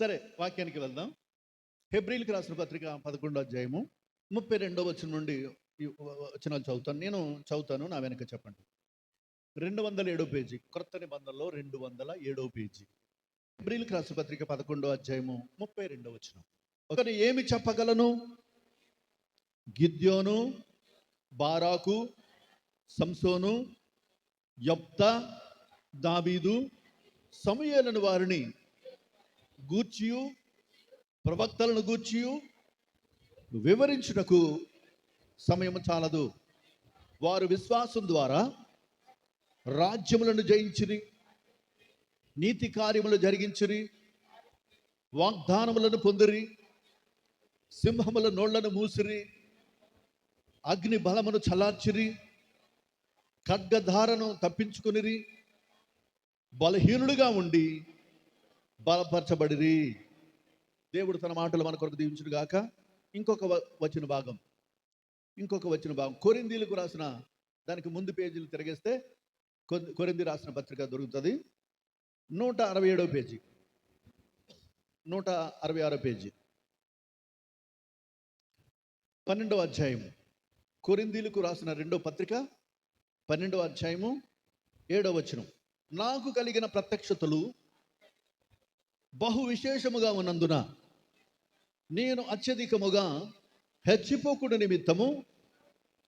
సరే, వాక్యానికి వెళ్దాం. హెబ్రీయులకు రాసిన పత్రిక 11వ అధ్యాయము 32వ వచనం నుండి ఈ వచనాలు చదువుతాను. నేను చదువుతాను, నా వెనక చెప్పండి. 207 పేజీ, క్రొత్త నిబంధనలో 207 పేజీ. హెబ్రీయులకు రాసిన పత్రిక 11వ అధ్యాయము 32వ వచనం. ఒకరు ఏమి చెప్పగలను? గిద్యోను, బారాకు, సంసోను, యెఫ్తా, దావీదు, సమూయేలను వారిని గూర్చియు ప్రవక్తలను గూర్చియు వివరించుటకు సమయం చాలదు. వారు విశ్వాసం ద్వారా రాజ్యములను జయించిరి, నీతి కార్యములు జరిగించిరి, వాగ్దానములను పొందిరి, సింహముల నోళ్లను మూసిరి, అగ్ని బలమును చల్లార్చిరి, ఖడ్గధారను తప్పించుకునిరి, బలహీనులుగా ఉండి బలపరచబడిరి. దేవుడు తన మాటలు మన కొరకు దీవించును గాక. ఇంకొక వచన భాగం కొరింథీయులకు రాసిన, దానికి ముందు పేజీలు తిరిగేస్తే కొరింథీ రాసిన పత్రిక దొరుకుతుంది. 167 పేజీ, 166 పేజీ, 12వ అధ్యాయం. కొరింథీయులకు రాసిన 2వ పత్రిక 12వ అధ్యాయము 7వ వచనం. నాకు కలిగిన ప్రత్యక్షతలు బహు విశేషముగా ఉన్నందున నేను అత్యధికముగా హెచ్చిపోకుడు నిమిత్తము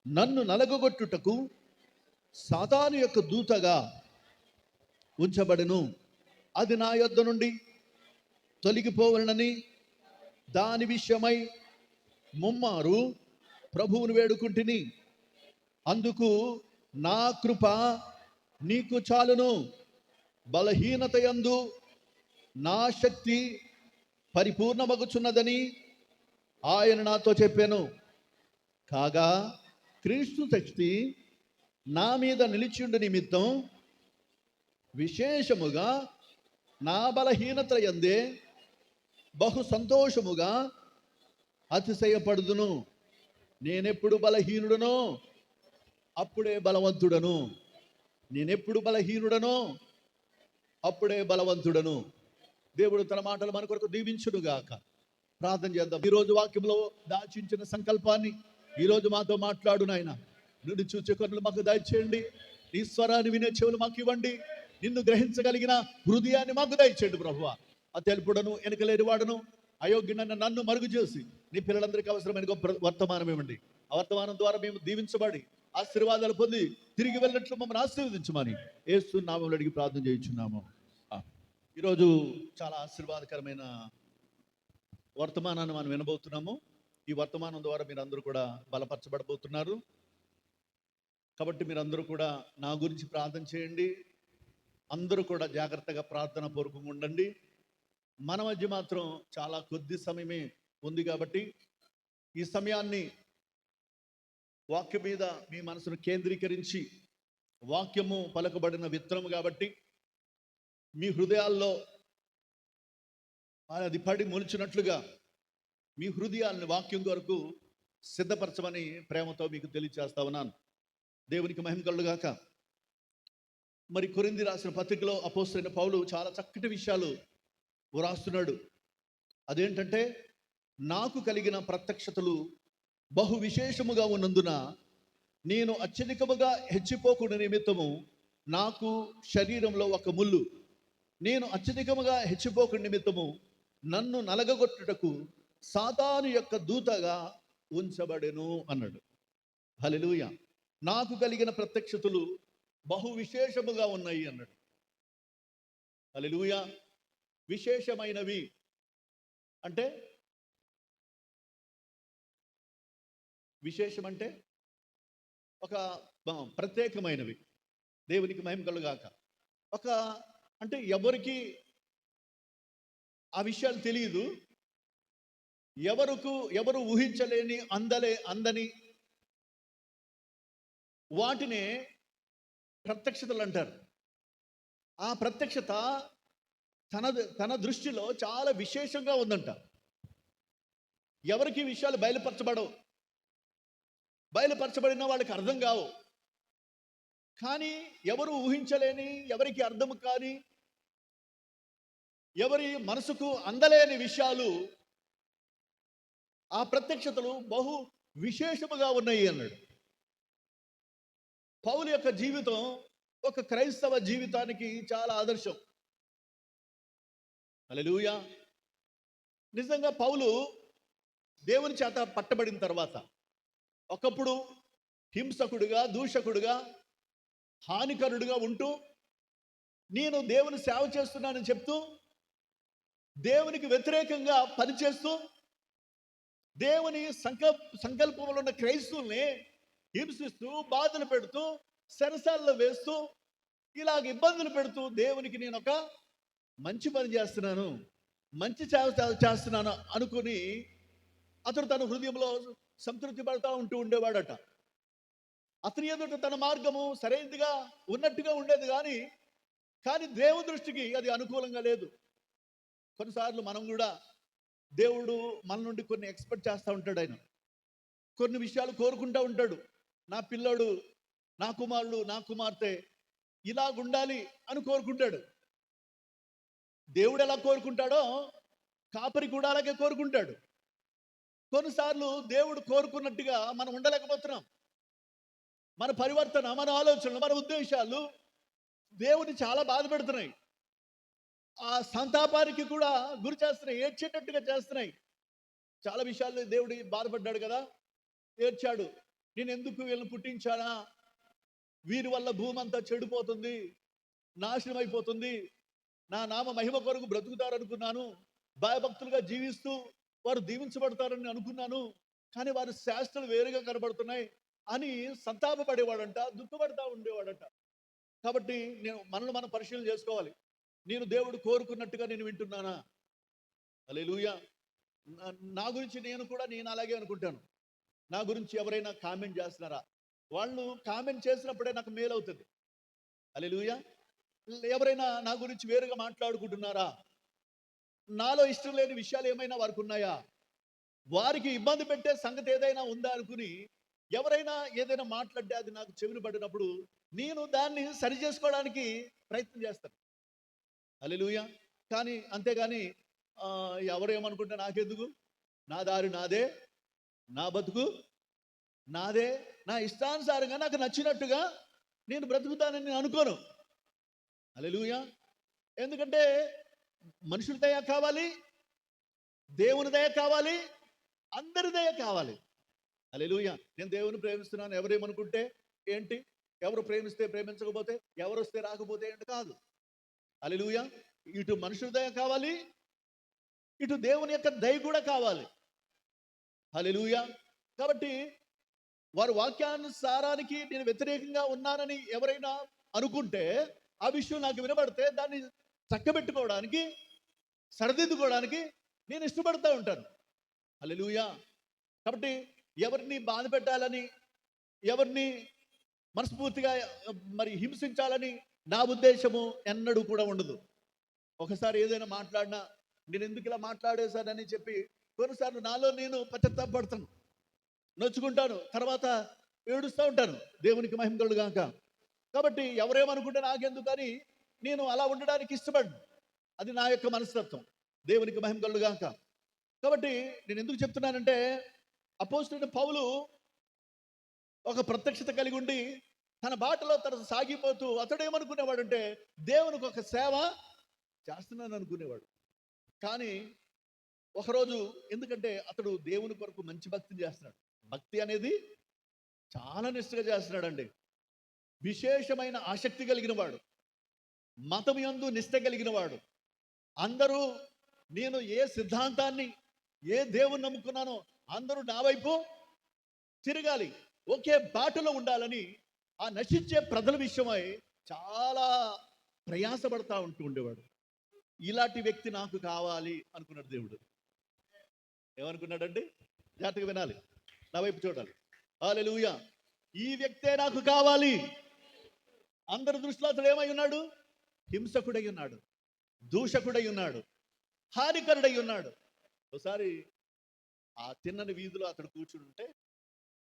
నన్ను నలగొట్టుటకు సాతాను యొక్క దూతగా ఉంచబడెను. అది నా యొద్ద నుండి తొలగిపోవలనని దాని విషయమై ముమ్మారు ప్రభువును వేడుకుంటుని. అందుకు నా కృప నీకు చాలును, బలహీనత యందు నా శక్తి పరిపూర్ణమగుచున్నదని ఆయన నాతో చెప్పాను. కాగా క్రీస్తు శక్తి నా మీద నిలిచిండు నిమిత్తం విశేషముగా నా బలహీనత యందే బహు సంతోషముగా అతిశయపడుదును. నేనెప్పుడు బలహీనుడనో అప్పుడే బలవంతుడను. నేనెప్పుడు బలహీనుడనో అప్పుడే బలవంతుడను. దేవుడు తన మాటలు మన కొరకు దీవించునుగాక. ప్రార్థన చేద్దాం. ఈరోజు వాక్యంలో దాచించిన సంకల్పాన్ని ఈరోజు మాతో మాట్లాడు నాయన. నిన్ను చూచే కన్నులు మాకు దయచేయండి, నీ స్వరాన్ని వినే చెవులు మాకు ఇవ్వండి, నిన్ను గ్రహించగలిగిన హృదయాన్ని మాకు దయచేయండి ప్రభువా. అతెల్పుడను వెనుకలేని వాడును అయోగ్యుడైన నన్ను మరుగు చేసి నీ పిల్లలందరికీ అవసరమైన గొప్ప వర్తమానం ఇవ్వండి. ఆ వర్తమానం ద్వారా మేము దీవించబడి ఆశీర్వాదాలు పొంది తిరిగి వెళ్ళినట్లు మమ్మల్ని ఆశీర్వదించమని యేసు నామములో అడిగి ప్రార్థన చేయించున్నాము. ఈరోజు చాలా ఆశీర్వాదకరమైన వర్తమానాన్ని మనం వినబోతున్నాము. ఈ వర్తమానం ద్వారా మీరందరూ కూడా బలపరచబడబోతున్నారు. కాబట్టి మీరందరూ కూడా నా గురించి ప్రార్థన చేయండి. అందరూ కూడా జాగ్రత్తగా ప్రార్థన పూర్వకంగా ఉండండి. మన మధ్య మాత్రం చాలా కొద్ది సమయమే ఉంది కాబట్టి ఈ సమయాన్ని వాక్యం మీద మీ మనసును కేంద్రీకరించి, వాక్యము పలకబడిన విత్తనము కాబట్టి మీ హృదయాల్లో అది పడి మొలిచినట్లుగా మీ హృదయాలను వాక్యం కొరకు సిద్ధపరచమని ప్రేమతో మీకు తెలియజేస్తా ఉన్నాను. దేవునికి మహిమ కలుగుగాక. మరి కొరింథీ రాసిన పత్రికలో అపోస్తలుడైన పౌలు చాలా చక్కటి విషయాలు వ్రాస్తున్నాడు. అదేంటంటే, నాకు కలిగిన ప్రత్యక్షతలు బహు విశేషముగా ఉన్నందున నేను అత్యధికముగా హెచ్చిపోకుండా నిమిత్తము నాకు శరీరంలో ఒక ముళ్ళు, నేను అత్యధికముగా హెచ్చిపోకుండా నిమిత్తము నన్ను నలగగొట్టుటకు సాతాను యొక్క దూతగా ఉంచబడెను అన్నాడు. హల్లెలూయా. నాకు కలిగిన ప్రత్యక్షతలు బహు విశేషముగా ఉన్నాయి అన్నాడు. హల్లెలూయా. విశేషమైనవి అంటే, విశేషం అంటే ఒక ప్రత్యేకమైనవి. దేవునికి మహిమ కలుగాక. ఒక అంటే ఎవరికి ఆ విషయాలు తెలియదు, ఎవరు ఊహించలేని అందని వాటినే ప్రత్యక్షతలు అంటారు. ఆ ప్రత్యక్షత తన దృష్టిలో చాలా విశేషంగా ఉందంట. ఎవరికి విషయాలు బయలుపరచబడిన వాళ్ళకి అర్థం కావు. కానీ ఎవరు ఊహించలేని, ఎవరికి అర్థం కాని ఎవరి మనసుకు అందలేని విషయాలు ఆ ప్రత్యక్షతలు బహు విశేషముగా ఉన్నాయి అన్నాడు. పౌలు యొక్క జీవితం ఒక క్రైస్తవ జీవితానికి చాలా ఆదర్శం. హల్లెలూయా. నిజంగా పౌలు దేవుని చేత పట్టబడిన తర్వాత ఒకప్పుడు హింసకుడిగా, దూషకుడిగా, హానికరుడిగా ఉంటూ నేను దేవుని సేవ చేస్తున్నానని చెప్తూ దేవునికి వ్యతిరేకంగా పనిచేస్తూ దేవుని సంకల్పంలో ఉన్న క్రైస్తవుల్ని హింసిస్తూ, బాధలు పెడుతూ, సరసాల్లో వేస్తూ, ఇలాగ ఇబ్బందులు పెడుతూ దేవునికి నేను ఒక మంచి పని చేస్తున్నాను, మంచి చేస్తున్నాను అనుకుని అతడు తన హృదయంలో సంతృప్తి పడతా ఉండేవాడట. అతని ఎదుట తన మార్గము సరైనదిగా ఉన్నట్టుగా ఉండేది కానీ దేవుని దృష్టికి అది అనుకూలంగా లేదు. కొన్నిసార్లు మనం కూడా దేవుడు మన నుండి కొన్ని ఎక్స్పెక్ట్ చేస్తూ ఉంటాడు. ఆయన కొన్ని విషయాలు కోరుకుంటూ ఉంటాడు. నా పిల్లోడు, నా కుమారుడు, నా కుమార్తె ఇలాగుండాలి అని కోరుకుంటాడు. దేవుడు ఎలా కోరుకుంటాడో కాపరి కూడా అలాగే కోరుకుంటాడు. కొన్నిసార్లు దేవుడు కోరుకున్నట్టుగా మనం ఉండలేకపోతున్నాం. మన పరివర్తన, మన ఆలోచనలు, మన ఉద్దేశాలు దేవుని చాలా బాధ పెడుతున్నాయి. ఆ సంతాపానికి కూడా గురి చేస్తున్నాయి, ఏడ్చేటట్టుగా చేస్తున్నాయి. చాలా విషయాల్లో దేవుడు బాధపడ్డాడు కదా, ఏడ్చాడు. నేను ఎందుకు వీళ్ళని పుట్టించానా, వీరి వల్ల భూమి అంతా చెడిపోతుంది, నాశనం అయిపోతుంది, నా నామ మహిమ కొరకు బ్రతుకుతారనుకున్నాను, భయభక్తులుగా జీవిస్తూ వారు దీవించబడతారని అనుకున్నాను, కానీ వారి శాస్త్రాలు వేరుగా కనబడుతున్నాయి అని సంతాపపడేవాడంట, దుఃఖపడతా ఉండేవాడంట. కాబట్టి మనల్ని మనం పరిశీలన చేసుకోవాలి. నేను దేవుడు కోరుకున్నట్టుగా నేను వింటున్నానా? హల్లెలూయా. నా గురించి నేను అలాగే అనుకుంటాను. నా గురించి ఎవరైనా కామెంట్ చేస్తున్నారా? వాళ్ళు కామెంట్ చేసినప్పుడే నాకు మేలు అవుతుంది. హల్లెలూయా. ఎవరైనా నా గురించి వేరుగా మాట్లాడుకుంటున్నారా? నాలో ఇష్టం లేని విషయాలు ఏమైనా వారికి ఉన్నాయా? వారికి ఇబ్బంది పెట్టే సంగతి ఏదైనా ఉందా అనుకుని ఎవరైనా ఏదైనా మాట్లాడితే అది నాకు చెవిని పడినప్పుడు నేను దాన్ని సరి చేసుకోవడానికి ప్రయత్నం చేస్తాను. హల్లెలూయా. కానీ అంతేగాని ఎవరేమనుకుంటే నాకెందుకు, నా దారి నాదే, నా బతుకు నాదే, నా ఇష్టానుసారంగా నాకు నచ్చినట్టుగా నేను బ్రతుకుతానని నేను అనుకోను. హల్లెలూయా. ఎందుకంటే మనుషుల దయ కావాలి, దేవుని దయ కావాలి, అందరి దయ కావాలి. హల్లెలూయా. నేను దేవుని ప్రేమిస్తున్నాను, ఎవరేమనుకుంటే ఏంటి, ఎవరు ప్రేమిస్తే ప్రేమించకపోతే, ఎవరు వస్తే రాకపోతే ఏంటి కాదు. హల్లెలూయా. ఇటు మనుషుల దయ కావాలి, ఇటు దేవుని యొక్క దయ కూడా కావాలి. హల్లెలూయా. కాబట్టి వారి వాక్యానుసారానికి నేను వ్యతిరేకంగా ఉన్నానని ఎవరైనా అనుకుంటే, ఆ విషయం నాకు వినబడితే దాన్ని చక్కబెట్టుకోవడానికి, సరిదిద్దుకోవడానికి నేను ఇష్టపడతా ఉంటాను. హల్లెలూయా. కాబట్టి ఎవరిని బాధ పెట్టాలని, ఎవరిని మనస్ఫూర్తిగా హింసించాలని నా ఉద్దేశము ఎన్నడూ కూడా ఉండదు. ఒకసారి ఏదైనా మాట్లాడినా నేను ఎందుకు ఇలా మాట్లాడేశానని చెప్పి కొన్నిసార్లు నాలో నేను పశ్చాత్తాపడతాను, నొచ్చుకుంటాను, తర్వాత ఏడుస్తూ ఉంటాను. దేవునికి మహిమ కలుగుగాక. కాబట్టి ఎవరేమనుకుంటే నాకెందుకు అని నేను అలా ఉండడానికి ఇష్టపడను. అది నా యొక్క మనస్తత్వం. దేవునికి మహిమ కలుగుగాక. కాబట్టి నేను ఎందుకు చెప్తున్నానంటే, అపోస్తలుడైన పౌలు ఒక ప్రత్యక్షత కలిగి ఉండి తన బాటలో తన సాగిపోతూ అతడు ఏమనుకునేవాడంటే దేవునికి ఒక సేవ చేస్తున్నాను అనుకునేవాడు. కానీ ఒకరోజు, ఎందుకంటే అతడు దేవుని కొరకు మంచి భక్తిని చేస్తున్నాడు. భక్తి అనేది చాలా నిష్ఠగా చేస్తున్నాడండి. విశేషమైన ఆసక్తి కలిగిన వాడు, మతం యందు నిష్ఠ కలిగిన వాడు. అందరూ, నేను ఏ సిద్ధాంతాన్ని, ఏ దేవుని నమ్ముకున్నానో అందరూ నా వైపు తిరగాలి, ఒకే బాటలో ఉండాలని ఆ నశించే ప్రజల విషయమై చాలా ప్రయాసపడతా ఉండేవాడు. ఇలాంటి వ్యక్తి నాకు కావాలి అనుకున్నాడు దేవుడు. ఏమనుకున్నాడండి? జాగ్రత్తగా వినాలి, నా వైపు చూడాలి. హల్లెలూయా. ఈ వ్యక్తే నాకు కావాలి. అందరి దృష్టిలో అతడు ఏమై ఉన్నాడు? హింసకుడై ఉన్నాడు, దూషకుడై ఉన్నాడు, హానికరుడై ఉన్నాడు. ఒకసారి ఆ తిన్నని వీధిలో అతడు కూర్చుని ఉంటే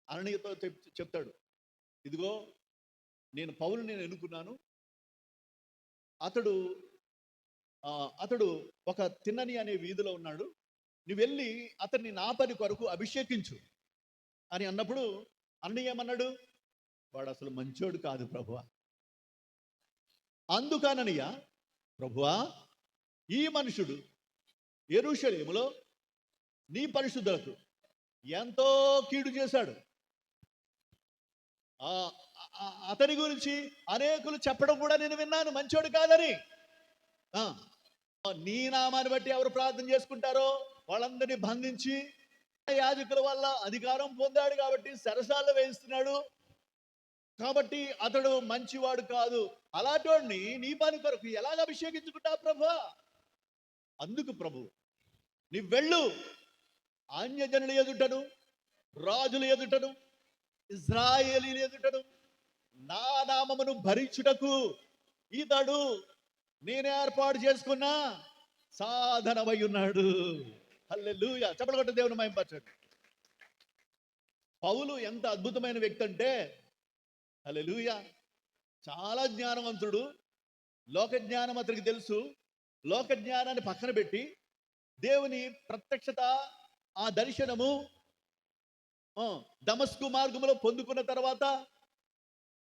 అననీయతో చెప్తాడు, ఇదిగో నేను పౌలుని ఎన్నుకున్నాను, అతడు అతడు ఒక తిన్నని అనే వీధిలో ఉన్నాడు. నువ్వు వెళ్ళి అతన్ని నా పని కొరకు అభిషేకించు అని అన్నప్పుడు అన్నయ్య ఏమన్నాడు? వాడు అసలు మంచోడు కాదు ప్రభువా. అందుకననయ్య, ప్రభువా, ఈ మనుషుడు యెరూషలేములో నీ పరిశుద్ధులకు ఎంతో కీడు చేశాడు. అతని గురించి అనేకులు చెప్పడం కూడా నేను విన్నాను, మంచోడు కాదని. నీ నామాన్ని బట్టి ఎవరు ప్రార్థన చేసుకుంటారో వాళ్ళందరినీ బంధించి యాజకుల వల్ల అధికారం పొందాడు కాబట్టి సరసాలు వేయిస్తున్నాడు. కాబట్టి అతడు మంచివాడు కాదు. అలాంటి నీ పని కొరకు ఎలాగ అభిషేకించుకుంటా ప్రభు? అందుకు ప్రభు, నీ వెళ్ళు, అన్యజనుల ఎదుటను, రాజుల ఎదుటను, ఇజ్రాయేలీల ఎదుటను నా నామమును భరించుటకు ఇతడు నేను ఏర్పాటు చేసుకున్న సాధనమై ఉన్నాడు. హల్లెలూయా. చప్పట్లు కొట్టి దేవుని మహిమపరచండి. పౌలు ఎంత అద్భుతమైన వ్యక్తి అంటే, హల్లెలూయా, చాలా జ్ఞానవంతుడు. లోక జ్ఞానం అతనికి తెలుసు. లోక జ్ఞానాన్ని పక్కన పెట్టి దేవుని ప్రత్యక్షత, ఆ దర్శనము దమస్కు మార్గంలో పొందుకున్న తర్వాత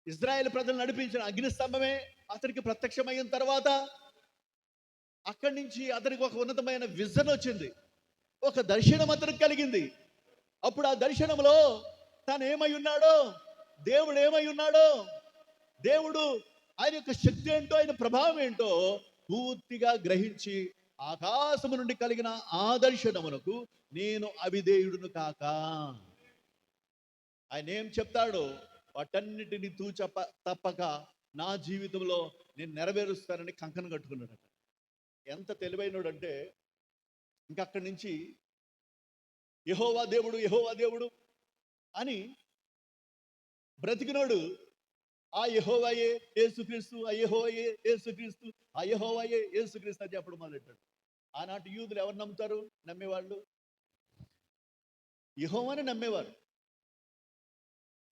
ఇజ్రాయేల్ ప్రజలు నడిపించిన అగ్నిస్తంభమే అతనికి ప్రత్యక్షమైన తర్వాత అక్కడి నుంచి అతనికి ఒక ఉన్నతమైన విజన్ వచ్చింది, ఒక దర్శనం అతనికి కలిగింది. అప్పుడు ఆ దర్శనంలో తాను ఏమై ఉన్నాడో, దేవుడు ఏమై ఉన్నాడో, దేవుడు ఆయన యొక్క శక్తి ఏంటో, ఆయన ప్రభావం ఏంటో పూర్తిగా గ్రహించి ఆకాశము నుండి కలిగిన ఆ దర్శనమునకు నేను అవిధేయుడును కాక, ఆయన ఏం చెప్తాడో వాటన్నిటిని తప్పక నా జీవితంలో నేను నెరవేరుస్తానని కంకణం కట్టుకున్నాడట. ఎంత తెలివైనడు అంటే, ఇంకా అక్కడి నుంచి యెహోవా దేవుడు, యెహోవా దేవుడు అని బ్రతికినోడు ఆ యెహోవాయే యేసుక్రీస్తు, ఆ యెహోవాయే యేసుక్రీస్తు, ఆ యెహోవాయే యేసుక్రీస్తు అని చెప్పడం మొదలెట్టాడు. ఆనాటి యూదులు ఎవరు నమ్ముతారు? నమ్మేవాళ్ళు యెహోవాని నమ్మేవారు.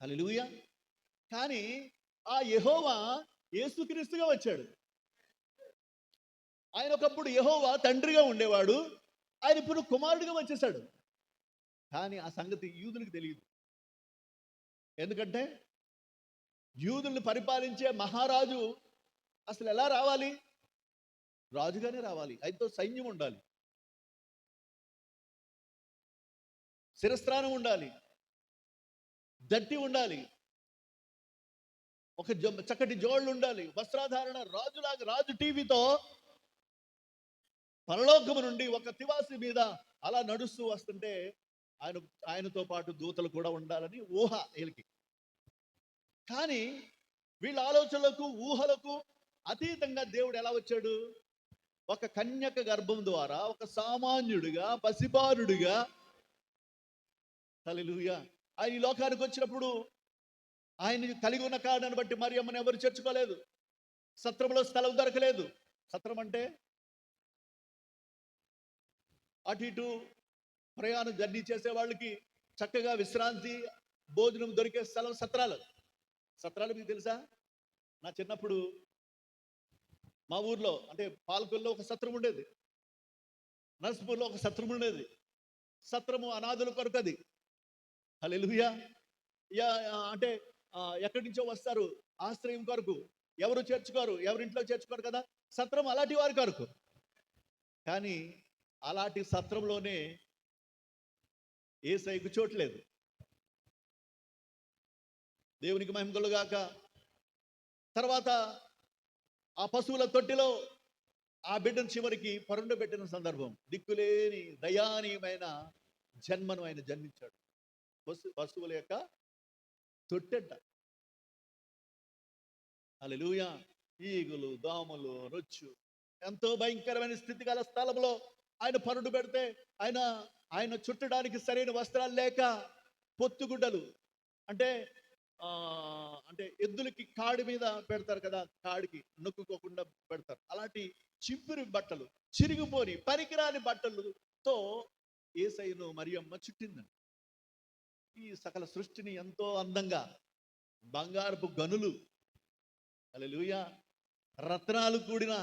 హల్లెలూయా. కానీ ఆ యెహోవా యేసుక్రీస్తుగా వచ్చాడు. ఆయన ఒకప్పుడు యెహోవా తండ్రిగా ఉండేవాడు, ఆయన ఇప్పుడు కుమారుడిగా వచ్చేసాడు. కానీ ఆ సంగతి యూదులకు తెలియదు. ఎందుకంటే యూదుల్ని పరిపాలించే మహారాజు అసలు ఎలా రావాలి? రాజుగానే రావాలి. ఆయనతో సైన్యం ఉండాలి, శిరస్త్రాణం ఉండాలి, దట్టి ఉండాలి, ఒక చక్కటి జోళ్ళు ఉండాలి, వస్త్రాధారణ రాజులాగా, రాజు టీవీతో పరలోకము నుండి ఒక తివాసి మీద అలా నడుస్తూ వస్తుంటే ఆయనతో పాటు దూతలు కూడా ఉండాలని ఊహ వీళ్ళకి. కానీ వీళ్ళ ఆలోచనలకు, ఊహలకు అతీతంగా దేవుడు ఎలా వచ్చాడు? ఒక కన్యక గర్భం ద్వారా, ఒక సామాన్యుడిగా, పసిబాలుడిగా, హల్లెలూయా, ఆయన ఈ లోకానికి వచ్చినప్పుడు ఆయన కలిగి ఉన్న కారణాన్ని బట్టి మరియమ్మని ఎవరు చేర్చుకోలేదు. సత్రంలో స్థలం దొరకలేదు. సత్రం అంటే అటు ఇటు ప్రయాణం జర్నీ చేసే వాళ్ళకి చక్కగా విశ్రాంతి, భోజనం దొరికే స్థలం సత్రాలు. సత్రాలు మీకు తెలుసా? నా చిన్నప్పుడు మా ఊర్లో అంటే పాలకొల్లో ఒక సత్రం ఉండేది, నర్సపూర్లో ఒక సత్రం ఉండేది. సత్రము అనాథుల కొరకు అది. హల్లెలూయా. అంటే ఎక్కడి నుంచో వస్తారు ఆశ్రయం కొరకు, ఎవరు చేర్చుకోరు, ఎవరింట్లో చేర్చుకోరు కదా. సత్రం అలాంటి వారి కొరకు. కానీ అలాంటి సత్రంలోనే యేసయ్యకు చోట్లేదు. దేవునికి మహిమ కలుగాక. తర్వాత ఆ పశువుల తొట్టిలో ఆ బిడ్డను చివరికి పరుండబెట్టిన సందర్భం, దిక్కులేని దయానీయమైన జన్మను ఆయన జన్మించాడు. పశువుల యొక్క తొట్టెంట. హల్లెలూయా. ఈగులు, దోమలు, రొచ్చు, ఎంతో భయంకరమైన స్థితి గల స్థలంలో ఆయన పరుడు పెడితే ఆయన చుట్టడానికి సరైన వస్త్రాలు లేక పొత్తుగుడ్డలు అంటే ఎద్దులకి కాడి మీద పెడతారు కదా, కాడికి నొక్కుకోకుండా పెడతారు, అలాంటి చింపిరి బట్టలు, చిరిగిపోని పనికిరాని బట్టలతో యేసయ్యను మరియమ్మ చుట్టిందండి. ఈ సకల సృష్టిని ఎంతో అందంగా బంగారపు గనులు, హల్లెలూయా, రత్నాలు కూడిన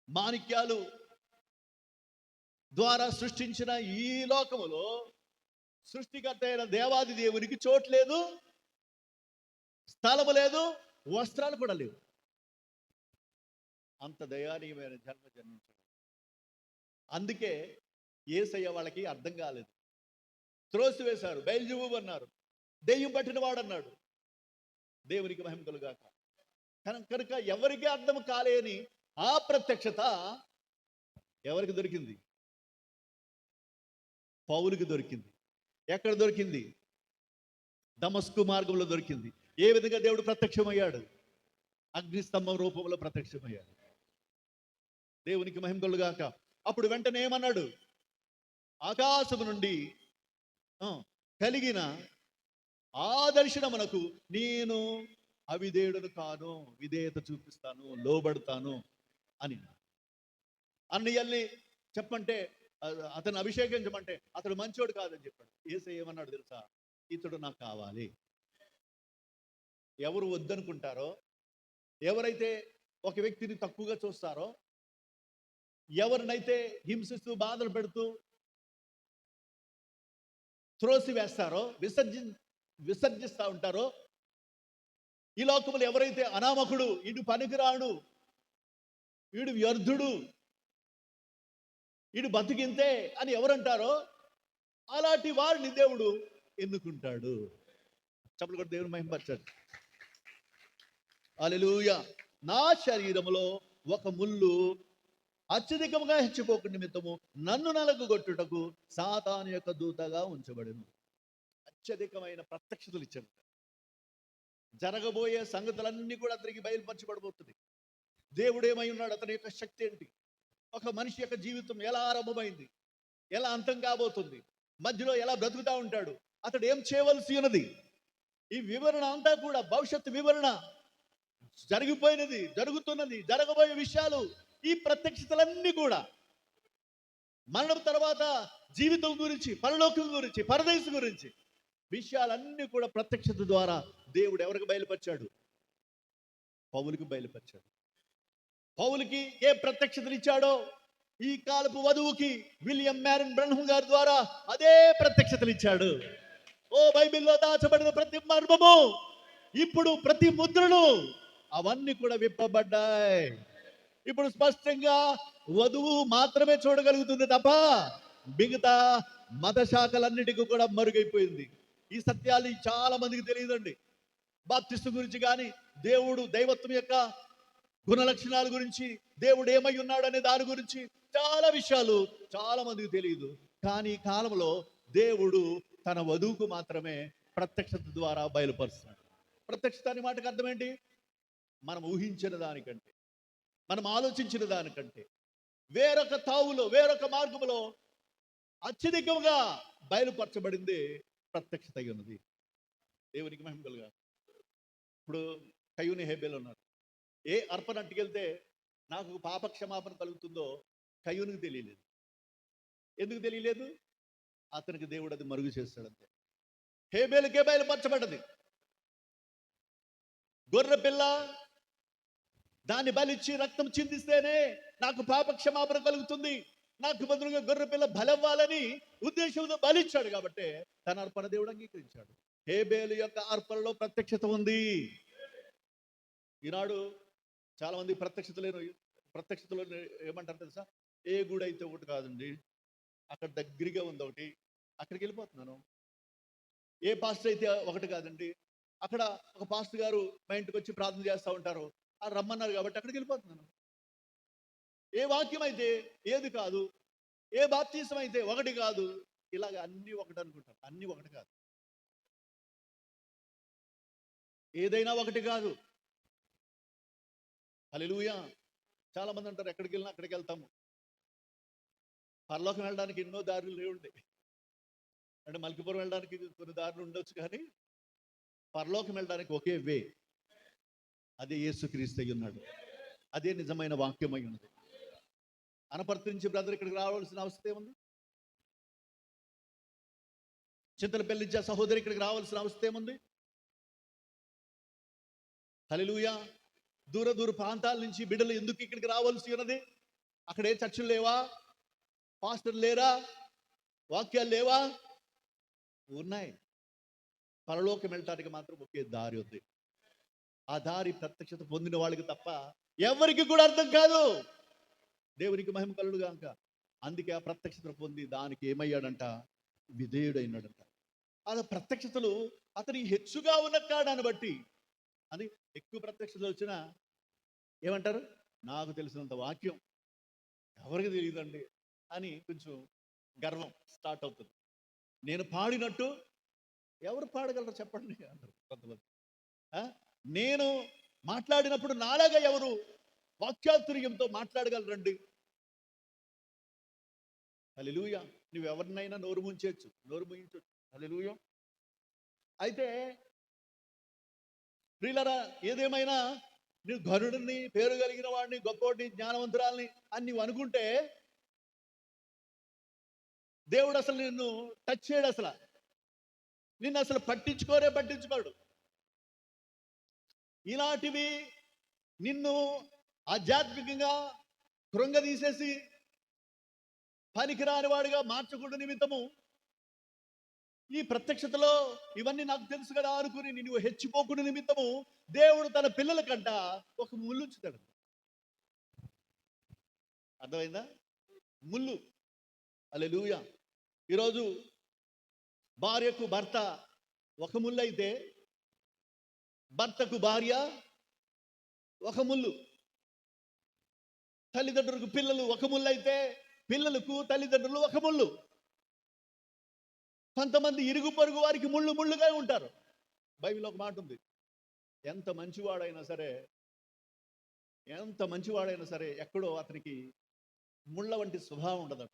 మాణిక్యాలు ద్వారా సృష్టించిన ఈ లోకములో సృష్టికర్త అయిన దేవాది దేవునికి చోటు లేదు, స్థలము లేదు, వస్త్రాలు కూడా లేవు. అంత దయానీయమైన జన్మ జన్మించాడు. అందుకే యేసయ్య వాళ్ళకి అర్థం కాలేదు. త్రోసివేశారు, బయలుజువు అన్నారు, దెయ్యం పట్టిన వాడు అన్నాడు. దేవునికి మహిమ కలుగాక. కనుక ఎవరికి అర్థం కాలేని ఆ ప్రత్యక్షత ఎవరికి దొరికింది? పౌలుకి దొరికింది. ఎక్కడ దొరికింది? దమస్కు మార్గంలో దొరికింది. ఏ విధంగా దేవుడు ప్రత్యక్షమయ్యాడు? అగ్నిస్తంభం రూపంలో ప్రత్యక్షమయ్యాడు. దేవునికి మహిమ కలుగాక. అప్పుడు వెంటనే ఏమన్నాడు? ఆకాశము నుండి కలిగిన ఆ దర్శనమునకు నేను అవిధేయుడను కాను, విధేయత చూపిస్తాను, లోబడతాను అని. అన్నయ్యల్ని చెప్పంటే, అతను అభిషేకించమంటే అతడు మంచోడు కాదని చెప్పాడు. యేసయ్య ఏమన్నాడు తెలుసా? ఇతడు నాకు కావాలి. ఎవరు వద్దనుకుంటారో, ఎవరైతే ఒక వ్యక్తిని తక్కువగా చూస్తారో, ఎవరినైతే హింసిస్తూ బాధలు పెడుతూ త్రోసి వేస్తారో, విసర్జిస్తూ ఉంటారో, ఈ లోకములు ఎవరైతే అనామకుడు, ఈడు పనికిరాడు, ఈడు వ్యర్థుడు, ఈడు బతికింతే అని ఎవరంటారో అలాంటి వారిని దేవుడు ఎన్నుకుంటాడు. చప్పట్లు కొట్టి దేవుని మహిమపరచండి. హల్లెలూయా. నా శరీరములో ఒక ముళ్ళు అత్యధికంగా హెచ్చిపోకు నిమిత్తము నన్ను నలగొట్టుటకు సాతాను యొక్క దూతగా ఉంచబడెను. అత్యధికమైన ప్రత్యక్షతలు ఇచ్చాడు. జరగబోయే సంగతులన్నీ కూడా అతనికి బయలుపరచబడబోతుంది. దేవుడు ఏమై ఉన్నాడు, అతని యొక్క శక్తి ఏంటి, ఒక మనిషి యొక్క జీవితం ఎలా ఆరంభమైంది, ఎలా అంతం కాబోతుంది, మధ్యలో ఎలా బ్రతుకుతా ఉంటాడు, అతడు ఏం చేయవలసి ఉన్నది, ఈ వివరణ అంతా కూడా భవిష్యత్తు వివరణ, జరిగిపోయినది, జరుగుతున్నది, జరగబోయే విషయాలు, ఈ ప్రత్యక్షతలన్నీ కూడా మరణం తర్వాత జీవితం గురించి, పరలోకం గురించి, పరదేశం గురించి విషయాలన్నీ కూడా ప్రత్యక్షత ద్వారా దేవుడు ఎవరికి బయలుపరిచాడు? పౌలుకి బయలుపరిచాడు. పౌలుకి ఏ ప్రత్యక్షతలు ఇచ్చాడో ఈ కాలపు వధువుకి విలియం మ్యారన్ బ్రహ్మ గారి ద్వారా అదే ప్రత్యక్షతలు ఇచ్చాడు. ఓ బైబిల్లో దాచబడిన ప్రతి మర్మము, ఇప్పుడు ప్రతి ముద్రలు అవన్నీ కూడా విప్పబడ్డాయి. ఇప్పుడు స్పష్టంగా వధువు మాత్రమే చూడగలుగుతుంది తప్ప మిగతా మత శాఖలన్నిటికీ కూడా మరుగైపోయింది. ఈ సత్యాలు చాలా మందికి తెలియదండి. బాప్తిస్టు గురించి కానీ, దేవుడు దైవత్వం యొక్క గుణ లక్షణాల గురించి, దేవుడు ఏమై ఉన్నాడు అనే దాని గురించి చాలా విషయాలు చాలా మందికి తెలియదు. కానీ ఈ కాలంలో దేవుడు తన వధువుకు మాత్రమే ప్రత్యక్షత ద్వారా బయలుపరుస్తున్నాడు. ప్రత్యక్షత అనే మాటకు అర్థం ఏంటి? మనం ఊహించిన దానికంటే, మనం ఆలోచించిన దానికంటే వేరొక తావులో, వేరొక మార్గంలో అత్యధికంగా బయలుపరచబడింది ప్రత్యక్షత ఉన్నది. దేవునికి మహిమ కలుగాక. ఇప్పుడు కయ్యూని హేబేలు ఉన్నారు. ఏ అర్పణ అట్టుకెళ్తే నాకు పాప క్షమాపణ కలుగుతుందో కయ్యూనికి తెలియలేదు. ఎందుకు తెలియలేదు? అతనికి దేవుడు అది మరుగు చేస్తాడంతే. హేబేలుకే బయలుపరచబడ్డది. గొర్రె పిల్ల దాన్ని బలిచ్చి రక్తం చిందిస్తేనే నాకు పాప క్షమాపణ కలుగుతుంది, నాకు బదులుగా గొర్రె పిల్ల బలవ్వాలని ఉద్దేశంతో బలిచ్చాడు కాబట్టి తన అర్పణ దేవుడు అంగీకరించాడు. హేబేలు యొక్క అర్పణలో ప్రత్యక్షత ఉంది. ఈనాడు చాలా మంది ప్రత్యక్షతలో ఏమంటారు తెలుసా? ఏ గుడి అయితే ఒకటి కాదండి, అక్కడ దగ్గరగా ఉంది ఒకటి, అక్కడికి వెళ్ళిపోతున్నాను. ఏ పాస్టర్ అయితే ఒకటి కాదండి, అక్కడ ఒక పాస్టర్ గారు మా ఇంటికి వచ్చి ప్రార్థన చేస్తూ ఉంటారు, రమ్మన్నారు కాబట్టి అక్కడికి వెళ్ళిపోతున్నాను. ఏ వాక్యం అయితే ఏది కాదు, ఏ బాప్తిసం అయితే ఒకటి కాదు, ఇలాగ అన్ని ఒకటి అనుకుంటారు. అన్ని ఒకటి కాదు, ఏదైనా ఒకటి కాదు. హల్లెలూయా. చాలా మంది అంటారు ఎక్కడికి వెళ్ళినా అక్కడికి వెళ్తాము. పరలోకం వెళ్ళడానికి ఎన్నో దారులు లేవుండే, అంటే మల్కిపురం వెళ్ళడానికి కొన్ని దారులు ఉండొచ్చు, కానీ పరలోకం వెళ్ళడానికి ఒకే వే, అదే యేసుక్రీస్తు అయి ఉన్నాడు. అదే నిజమైన వాక్యం అయి ఉన్నది. అనపర్తి నుంచి బ్రదర్ ఇక్కడికి రావాల్సిన అవసరం ఏముంది? చింతలపల్లి సహోదరి ఇక్కడికి రావాల్సిన అవసరం ఏముంది? హల్లెలూయా. దూర ప్రాంతాల నుంచి బిడ్డలు ఎందుకు ఇక్కడికి రావాల్సి ఉన్నది? అక్కడ ఏ చర్చలు లేవా? పాస్టర్లు లేరా? వాక్యాలు లేవా? ఉన్నాయి. పరలోకం వెళ్ళటానికి మాత్రం ఒకే దారి ఉంది. ఆ దారి ప్రత్యక్షత పొందిన వాళ్ళకి తప్ప ఎవరికి కూడా అర్థం కాదు. దేవునికి మహిమ కలుగును గాక. అందుకే ఆ ప్రత్యక్షత పొంది దానికి ఏమయ్యాడంట? విధేయుడైనాడంట. ఆ ప్రత్యక్షతలు అతని హెచ్చుగా ఉన్న కాడాన్ని బట్టి, అది ఎక్కువ ప్రత్యక్షతలు వచ్చినా ఏమంటారు? నాకు తెలిసినంత వాక్యం ఎవరికి తెలియదండి అని కొంచెం గర్వం స్టార్ట్ అవుతుంది. నేను పాడినట్టు ఎవరు పాడగలరు చెప్పండి అంటారు కొంతమంది. నేను మాట్లాడినప్పుడు నాలాగా ఎవరు వాక్యాతుర్యంతో మాట్లాడగలరండి? హల్లెలూయా. నువ్వు ఎవరినైనా నోరు ముంచవచ్చు, నోరు ముయించవచ్చు. హల్లెలూయా. అయితే ప్రియులారా, ఏదేమైనా నువ్వు ఘనుడిని, పేరు కలిగిన వాడిని, గొప్పవాడిని, జ్ఞానవంతురాల్ని అని నువ్వు అనుకుంటే దేవుడు అసలు నిన్ను టచ్ చేయడు. అసలు నిన్ను అసలు పట్టించుకోడు. ఇలాంటివి నిన్ను ఆధ్యాత్మికంగా కృంగదీసేసి పనికిరాని వాడిగా మార్చకుండా నిమిత్తము ఈ ప్రత్యక్షతలో ఇవన్నీ నాకు తెలుసు కదా అనుకుని నువ్వు హెచ్చిపోకుండా నిమిత్తము దేవుడు తన పిల్లల కంట ఒక ముళ్ళు ఉంచుతాడు. అర్థమైందా? ముళ్ళు. హల్లెలూయా. ఈరోజు భార్యకు భర్త ఒక ముళ్ళు అయితే, భర్తకు భార్య ఒక ముళ్ళు. తల్లిదండ్రులకు పిల్లలు ఒక ముళ్ళు అయితే, పిల్లలకు తల్లిదండ్రులు ఒక ముళ్ళు. కొంతమంది ఇరుగు పొరుగు వారికి ముళ్ళు ముళ్ళుగా ఉంటారు. బైబిల్ ఒక మాట ఉంది, ఎంత మంచివాడైనా సరే ఎక్కడో అతనికి ముళ్ళ వంటి స్వభావం ఉండదట.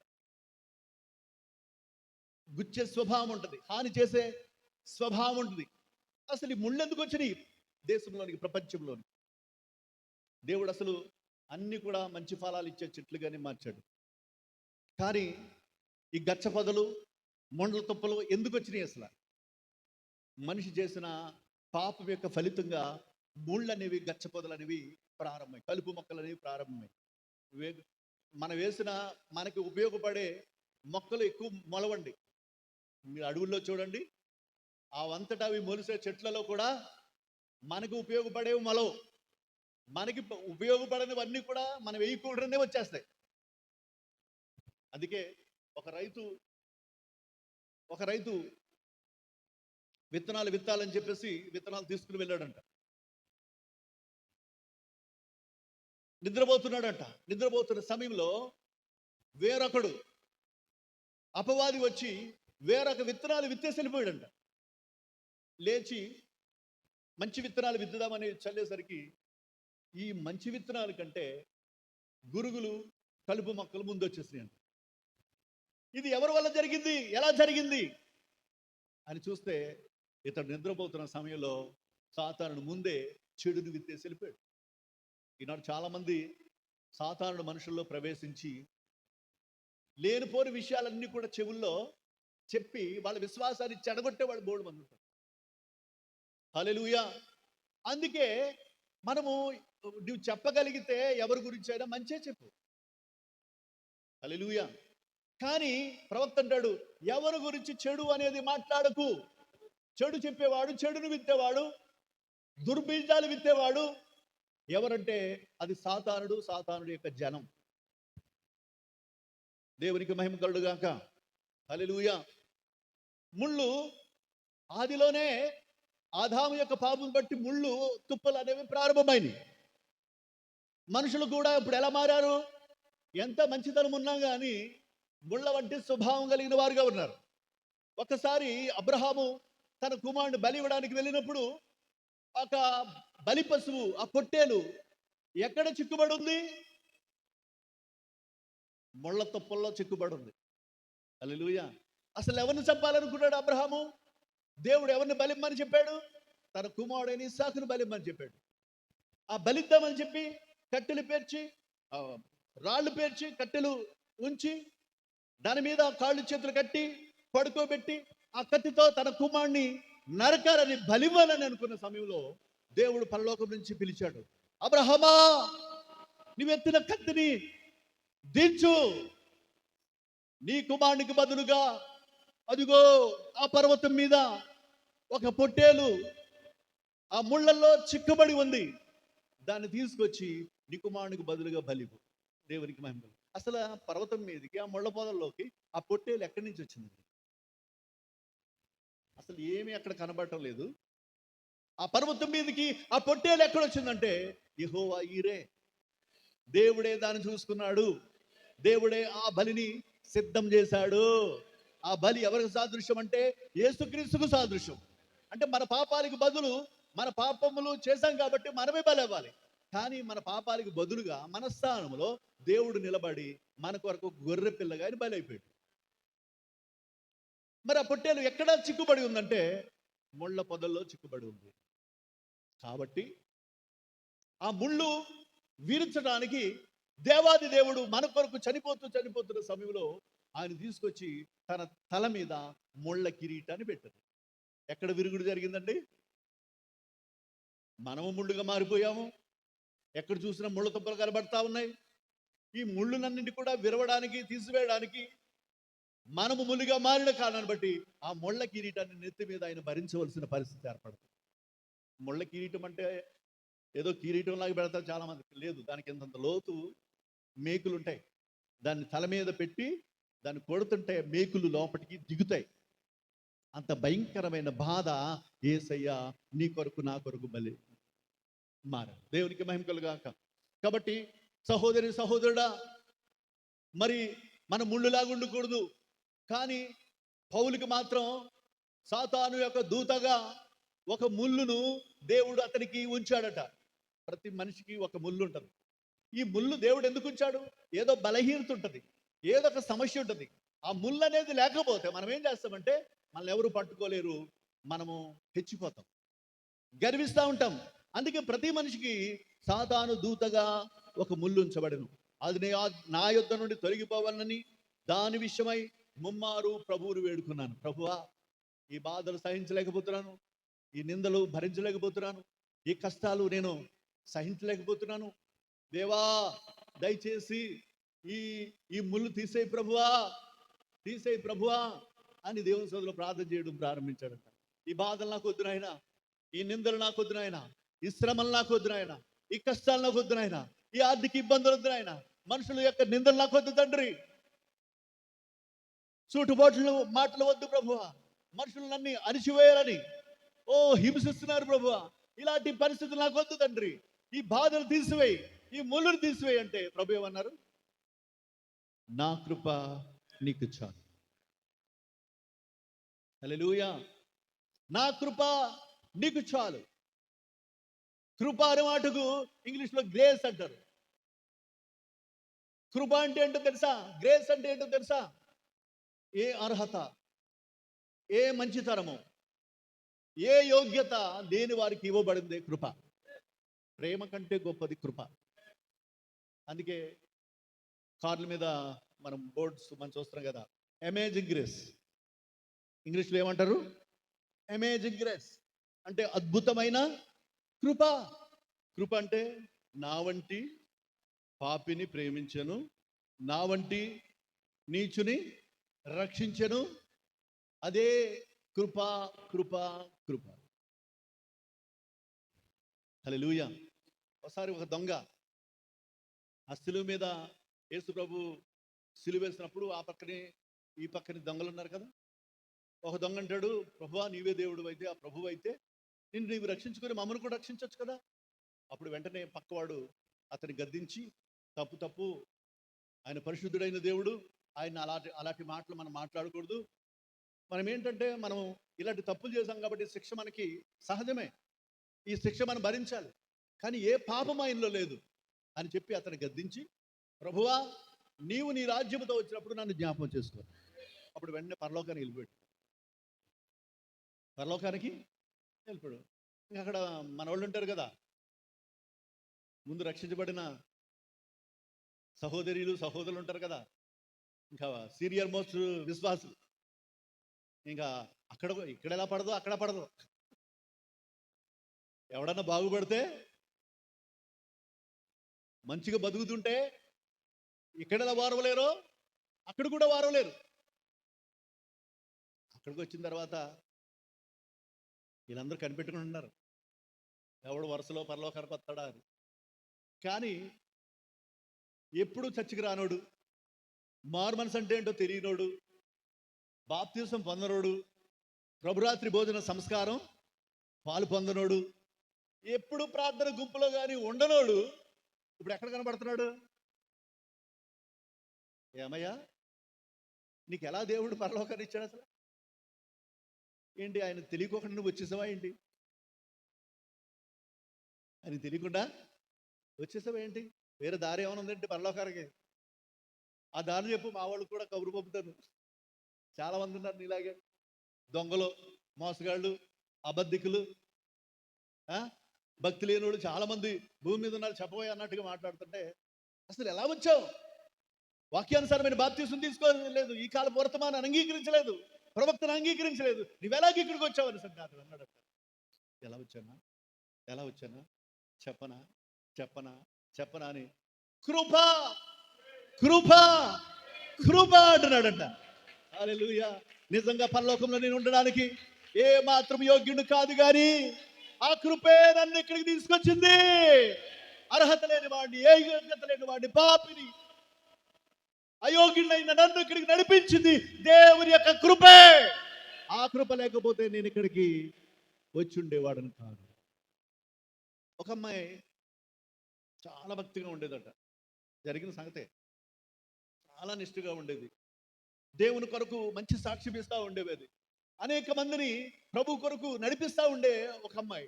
గుచ్చే స్వభావం ఉంటుంది, హాని చేసే స్వభావం ఉంటుంది. అసలు ఈ ముళ్ళు ఎందుకు వచ్చినాయి దేశంలోనికి, ప్రపంచంలోనికి? దేవుడు అసలు అన్ని కూడా మంచి ఫలాలు ఇచ్చే చెట్లుగానే మార్చాడు. కానీ ఈ గచ్చ పొదలు, మొండల తుప్పలు ఎందుకు వచ్చినాయి? అసలు మనిషి చేసిన పాపం యొక్క ఫలితంగా ముళ్ళు అనేవి, గచ్చ పొదలు అనేవి ప్రారంభమై, కలుపు మొక్కలు అనేవి ప్రారంభమై, మనం వేసిన మనకి ఉపయోగపడే మొక్కలు ఎక్కువ మొలవండి. మీరు అడవుల్లో చూడండి, ఆ వంతటా అవి మొలిసే చెట్లలో కూడా మనకు ఉపయోగపడేవి మొలవు. మనకి ఉపయోగపడనివన్నీ కూడా మనం వేయకూడదనే వచ్చేస్తాయి. అందుకే ఒక రైతు విత్తనాలు విత్తాలని చెప్పేసి విత్తనాలు తీసుకుని వెళ్ళాడంట. నిద్రపోతున్న సమయంలో వేరొకడు అపవాది వచ్చి వేరొక విత్తనాలు విత్తేసి వెళ్ళిపోయాడంట. లేచి మంచి విత్తనాలు విత్తుదామని చల్లేసరికి ఈ మంచి విత్తనాల కంటే గురుగులు, కలుపు మొక్కలు ముందు వచ్చేసినాయంట. ఇది ఎవరి వల్ల జరిగింది, ఎలా జరిగింది అని చూస్తే ఇతడు నిద్రపోతున్న సమయంలో సాతానుడు ముందే చెడును విత్తేసి వెళ్ళిపోయాడు. ఈనాడు చాలా మంది సాతానుడు మనుషుల్లో ప్రవేశించి లేనిపోని విషయాలన్నీ కూడా చెవుల్లో చెప్పి వాళ్ళ విశ్వాసాన్ని చెడగొట్టే వాళ్ళు బోడు మంది ఉంటారు. హల్లెలూయా. అందుకే మనము నువ్వు చెప్పగలిగితే ఎవరి గురించి అయినా మంచే చెప్పు. హల్లెలూయా. కానీ ప్రవక్త అంటాడు, ఎవరి గురించి చెడు అనేది మాట్లాడకు. చెడు చెప్పేవాడు, చెడును విత్తేవాడు, దుర్బీజాలు విత్తేవాడు ఎవరంటే అది సాతానుడు యొక్క జనం. దేవునికి మహిమ కలుగుగాక. హల్లెలూయా. ముళ్ళు ఆదిలోనే ఆదాము యొక్క పాపం బట్టి ముళ్ళు తుప్పలు అనేవి ప్రారంభమైనవి. మనుషులు కూడా ఇప్పుడు ఎలా మారారు? ఎంత మంచితనం ఉన్నా కానీ ముళ్ళ వంటి స్వభావం కలిగిన వారుగా ఉన్నారు. ఒకసారి అబ్రహాము తన కుమారుని బలి ఇవ్వడానికి వెళ్ళినప్పుడు ఒక బలి పశువు, ఆ పొట్టేలు ఎక్కడ చిక్కుబడి ఉంది? ముళ్ళ తుప్పల్లో చిక్కుబడి ఉంది. హల్లెలూయా. అసలు ఎవరిని చంపాలనుకున్నాడు అబ్రహాము? దేవుడు ఎవరిని బలిమ్మని చెప్పాడు? తన కుమారుడైన ఇస్సాకును బలిమ్మని చెప్పాడు. ఆ బలిద్దామని చెప్పి కట్టెలు పేర్చి, రాళ్ళు పేర్చి, కట్టెలు ఉంచి దాని మీద కాళ్ళు చేతులు కట్టి పడుకోబెట్టి ఆ కత్తితో తన కుమారుని నరకాలని, బలివ్వాలని అనుకున్న సమయంలో దేవుడు పరలోకం నుంచి పిలిచాడు, అబ్రహామా, నువ్వెత్తిన కత్తిని దించు, నీ కుమారునికి బదులుగా అదిగో ఆ పర్వతం మీద ఒక పొట్టేలు ఆ ముళ్ళల్లో చిక్కబడి ఉంది, దాన్ని తీసుకొచ్చి నీ కుమారునికి బదులుగా బలివు. దేవునికి మహిమ. అసలు ఆ పర్వతం మీదకి ఆ ముళ్ళ పొదల్లోకి ఆ పొట్టేలు ఎక్కడి నుంచి వచ్చింది? అసలు ఏమీ అక్కడ కనబడటం లేదు. ఆ పర్వతం మీదకి ఆ పొట్టేలు ఎక్కడొచ్చిందంటే యెహోవా ఈరే, దేవుడే దాన్ని చూసుకున్నాడు, దేవుడే ఆ బలిని సిద్ధం చేశాడు. ఆ బలి ఎవరికి సాదృశ్యం అంటే యేసుక్రీస్తుకు సాదృశ్యం. అంటే మన పాపాలకు బదులు, మన పాపములు చేశాం కాబట్టి మనమే బలి అవ్వాలి. కానీ మన పాపాలకు బదులుగా మన స్థానంలో దేవుడు నిలబడి మన కొరకు గొర్రె పిల్లగాని బలి అయిపోయాడు. మరి ఆ పొట్టేలు ఎక్కడ చిక్కుబడి ఉందంటే ముళ్ళ పొదల్లో చిక్కుబడి ఉంది. కాబట్టి ఆ ముళ్ళు విరించడానికి దేవాది దేవుడు మన కొరకు చనిపోతున్న సమయంలో ఆయన తీసుకొచ్చి తన తల మీద ముళ్ళ కిరీటాన్ని పెట్టారు. ఎక్కడ విరుగుడు జరిగిందండి? మనము ముళ్ళుగా మారిపోయాము. ఎక్కడ చూసినా ముళ్ళ తుప్పలు కనబడతా ఉన్నాయి. ఈ ముళ్ళునన్నింటి కూడా విరవడానికి, తీసివేయడానికి మనము ముళ్ళుగా మారిన కారణాన్ని బట్టి ఆ ముళ్ళ కిరీటాన్ని నెత్తి మీద ఆయన భరించవలసిన పరిస్థితి ఏర్పడుతుంది. ముళ్ళ కిరీటం అంటే ఏదో కిరీటం లాగా పెడతారు చాలా మంది, లేదు. దానికి ఇంతంత లోతు మేకులు ఉంటాయి. దాన్ని తల మీద పెట్టి దాన్ని కొడుతుంటే మేకులు లోపలికి దిగుతాయి. అంత భయంకరమైన బాధ యేసయ్య నీ కొరకు నా కొరకు బలి మారాడు. దేవునికి మహిమ కలుగాక. కాబట్టి సహోదరి సహోదరుడా, మరి మన ముళ్ళులాగా ఉండకూడదు. కానీ పౌలుకి మాత్రం సాతాను యొక్క దూతగా ఒక ముళ్ళును దేవుడు అతనికి ఉంచాడట. ప్రతి మనిషికి ఒక ముళ్ళు ఉంటుంది. ఈ ముళ్ళు దేవుడు ఎందుకు ఉంచాడు? ఏదో బలహీనత ఉంటుంది, ఏదో ఒక సమస్య ఉంటుంది. ఆ ముళ్ళు అనేది లేకపోతే మనం ఏం చేస్తామంటే మనల్ని ఎవరు పట్టుకోలేరు, మనము హెచ్చిపోతాం, గర్విస్తూ ఉంటాం. అందుకే ప్రతి మనిషికి సాతాను దూతగా ఒక ముళ్ళు ఉంచబడను. అది నా యొద్ద నుండి తొలగిపోవాలని దాని విషయమై ముమ్మారు ప్రభువును వేడుకున్నాను. ప్రభువా, ఈ బాధలు సహించలేకపోతున్నాను, ఈ నిందలు భరించలేకపోతున్నాను, ఈ కష్టాలు నేను సహించలేకపోతున్నాను. దేవా, దయచేసి ఈ ఈ ముళ్ళు తీసేయి ప్రభువా, తీసేయి ప్రభువా అని దేవుని సోదరులు ప్రార్థన చేయడం ప్రారంభించాడంట. ఈ బాధలు నాకు వద్దు నాయనా, ఈ నిందలు నాకు వద్దు నాయనా, ఈ శ్రమలు నాకు వద్దు నాయనా, ఈ కష్టాలు నాకు వద్దు నాయనా, ఈ ఆర్థిక ఇబ్బందులు వద్దు నాయనా, మనుషుల యొక్క నిందలు నాకు వద్దు తండ్రి, సూటుబాట్లు మాటలు వద్దు ప్రభువా, మనుషులన్నీ అణిచివేయాలని హింసిస్తున్నారు ప్రభువా, ఇలాంటి పరిస్థితులు నాకు వద్దు తండ్రి, ఈ బాధలు తీసివేయి, ఈ ముళ్ళును తీసివేయి అంటే ప్రభు ఏమన్నారు? నా కృప నీకు చాలు. హల్లెలూయా. నా కృప నీకు చాలు. కృప అనే మాటకు ఇంగ్లీష్లో గ్రేస్ అంటారు. కృప అంటే ఏంటో తెలుసా? గ్రేస్ అంటే ఏంటో తెలుసా? ఏ అర్హత, ఏ మంచితనము, ఏ యోగ్యత లేని వారికి ఇవ్వబడిందే కృప. ప్రేమ కంటే గొప్పది కృప. అందుకే కార్ల మీద మనం బోర్డ్స్ మనం చూస్తున్నాం కదా, అమేజింగ్ గ్రేస్. ఇంగ్లీష్లో ఏమంటారు? అమేజింగ్ గ్రేస్ అంటే అద్భుతమైన కృప. కృప అంటే నా వంటి పాపిని ప్రేమించెను, నా వంటి నీచుని రక్షించెను, అదే కృప కృప కృప. హల్లెలూయా. ఒకసారి ఒక దొంగ ఆ సిలువ మీద యేసు ప్రభు సిలువ వేసినప్పుడు ఆ పక్కనే ఈ పక్కనే దొంగలు ఉన్నారు కదా. ఒక దొంగ అంటాడు, ప్రభువా నీవే దేవుడు అయితే, ఆ ప్రభువు అయితే నిన్ను నీవు రక్షించుకొని మమ్మల్ని కూడా రక్షించవచ్చు కదా. అప్పుడు వెంటనే పక్కవాడు అతని గద్దించి, తప్పు తప్పు, ఆయన పరిశుద్ధుడైన దేవుడు, ఆయన అలాంటి మాటలు మనం మాట్లాడకూడదు. మనం ఏంటంటే మనం ఇలాంటి తప్పులు చేశాం కాబట్టి శిక్ష మనకి సహజమే, ఈ శిక్ష మనం భరించాలి, కానీ ఏ పాపం ఆయనలో లేదు అని చెప్పి అతను గద్దించి, ప్రభువా నీవు నీ రాజ్యముతో వచ్చినప్పుడు నన్ను జ్ఞాపకం చేసుకో. అప్పుడు వెంటనే పరలోకానికి వెళ్ళిపోయాడు. పరలోకానికి వెళ్ళిపోయాడు. ఇంకా అక్కడ మన వాళ్ళు ఉంటారు కదా, ముందు రక్షించబడిన సహోదరులు సహోదరులు ఉంటారు కదా, ఇంకా సీనియర్ మోస్ట్ విశ్వాసులు. ఇంకా ఇక్కడ ఎలా పడదో అక్కడ పడదు. ఎవడన్నా బాగుపడితే, మంచిగా బతుకుతుంటే ఇక్కడ ఎలా వారవలేరో అక్కడ కూడా వారవలేరు. అక్కడికి వచ్చిన తర్వాత వీళ్ళందరూ కనిపెట్టుకుని ఉన్నారు, ఎవడు వరుసలో పరలోకానికి వస్తాడా అని. కానీ ఎప్పుడు చర్చికి రానోడు, మారు మనసు అంటే ఏంటో తెలియనోడు, బాప్తీసం పొందనోడు, ప్రభురాత్రి భోజన సంస్కారం పాలు పొందనోడు, ఎప్పుడు ప్రార్థన గుంపులో కానీ ఉండనోడు ఇప్పుడు ఎక్కడ కనబడుతున్నాడు? ఏమయ్యా, నీకు ఎలా దేవుడు పరలోకాన్ని ఇచ్చాడు? అసలు ఏంటి, ఆయన తెలియకోకుండా నువ్వు వచ్చేసావా ఏంటి? ఆయన తెలియకుండా వచ్చేసావా ఏంటి? వేరే దారి ఏమైనా ఉందంటే పరలోకానికి? ఆ దారి చెప్పు, మా వాళ్ళు కూడా కబురు పంపుతాను. చాలా మంది ఉన్నారు నీలాగే, దొంగలు, మోసగాళ్ళు, అబద్ధికులు, భక్తి లేని వాళ్ళు చాలా మంది భూమి మీద ఉన్నారు. చెప్పబోయే అన్నట్టుగా మాట్లాడుతుంటే అసలు ఎలా వచ్చావు? వాక్యానుసారమైన బాప్తీసం తీసుకోలేదు, ఈ కాల వర్తమానాన్ని అంగీకరించలేదు, ప్రవక్తను అంగీకరించలేదు, నువ్వెలాగ ఇక్కడికి వచ్చావు అని సంగతి అన్నాడు. ఎలా వచ్చానా చెప్పనా చెప్పనా చెప్పనా అని కృప కృప కృప అంటున్నాడంట. హల్లెలూయా. నిజంగా పరలోకంలో నేను ఉండడానికి ఏ మాత్రం యోగ్యుడు కాదు, కానీ ఆ కృపే నన్ను ఇక్కడికి తీసుకొచ్చింది. అర్హత లేని వాడిని, ఏ యోగ్యత లేని వాడిని, పాపిని, అయోగ్యుడైన నన్ను ఇక్కడికి నడిపించింది దేవుని యొక్క కృపే. ఆ కృప లేకపోతే నేను ఇక్కడికి వచ్చి ఉండేవాడని కాదు. ఒక అమ్మాయి చాలా భక్తిగా ఉండేదట, జరిగిన సంగతే. చాలా నిష్ఠగా ఉండేది, దేవుని కొరకు మంచి సాక్ష్యం ఇస్తూ ఉండేది, అనేక మందిని ప్రభు కొరకు నడిపిస్తూ ఉండే ఒక అమ్మాయి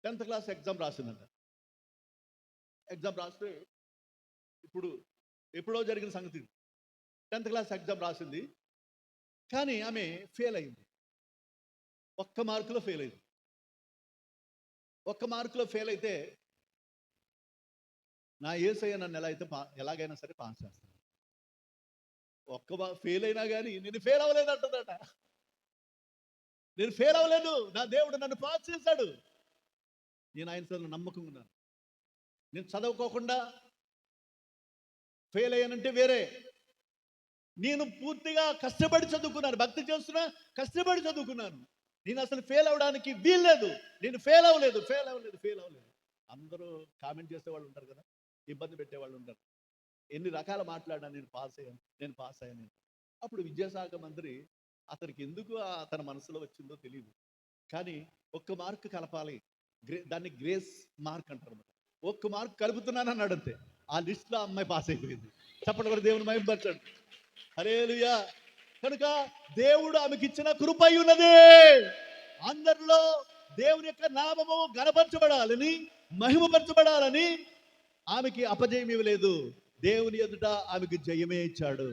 10th క్లాస్ ఎగ్జామ్ రాసిందంట. ఎగ్జామ్ రాస్తే ఎప్పుడో జరిగిన సంగతి. 10th క్లాస్ ఎగ్జామ్ రాసింది, కానీ ఆమె ఫెయిల్ అయింది. ఒక్క మార్కులో ఫెయిల్ అయింది. ఒక్క మార్కులో ఫెయిల్ అయితే, నా యేసయ్య నన్ను ఎలాగైనా సరే పాస్ చేస్తాను. ఫెయిల్ అయినా కానీ నేను ఫెయిల్ అవ్వలేదు అంటుందట. నేను ఫెయిల్ అవ్వలేదు, నా దేవుడు నన్ను పాస్ చేశాడు. నేను ఆయన నమ్మకంగా ఉన్నాను. నేను చదవుకోకుండా ఫెయిల్ అయ్యానంటే వేరే, నేను పూర్తిగా కష్టపడి చదువుకున్నాను, భక్తి చేస్తున్నా, కష్టపడి చదువుకున్నాను. నేను అసలు ఫెయిల్ అవడానికి వీల్లేదు. నేను ఫెయిల్ అవ్వలేదు. అందరూ కామెంట్ చేసేవాళ్ళు ఉంటారు కదా, ఇబ్బంది పెట్టేవాళ్ళు ఉంటారు. ఎన్ని రకాల మాట్లాడినా నేను పాస్ అయ్యాను. అప్పుడు విద్యాశాఖ మంత్రి, అతనికి ఎందుకు తన మనసులో వచ్చిందో తెలియదు, కానీ ఒక్క మార్క్ కలపాలి, దాన్ని గ్రేస్ మార్క్ అంటారు. ఒక్క మార్క్ కలుపుతున్నాను అన్నాడు అంతే. ఆ లిస్ట్లో అమ్మాయి పాస్ అయిపోయింది. చెప్పండి కూడా దేవుని మహిమపరచండి. హల్లెలూయా. కనుక దేవుడు ఆమెకి ఇచ్చిన కృప ఉన్నది. అందరిలో దేవుని యొక్క నామము గణపరచబడాలని, మహిమపరచబడాలని ఆమెకి అపజయం ఇవ్వలేదు. దేవుని ఎదుట ఆమెకి జయమే ఇచ్చాడు.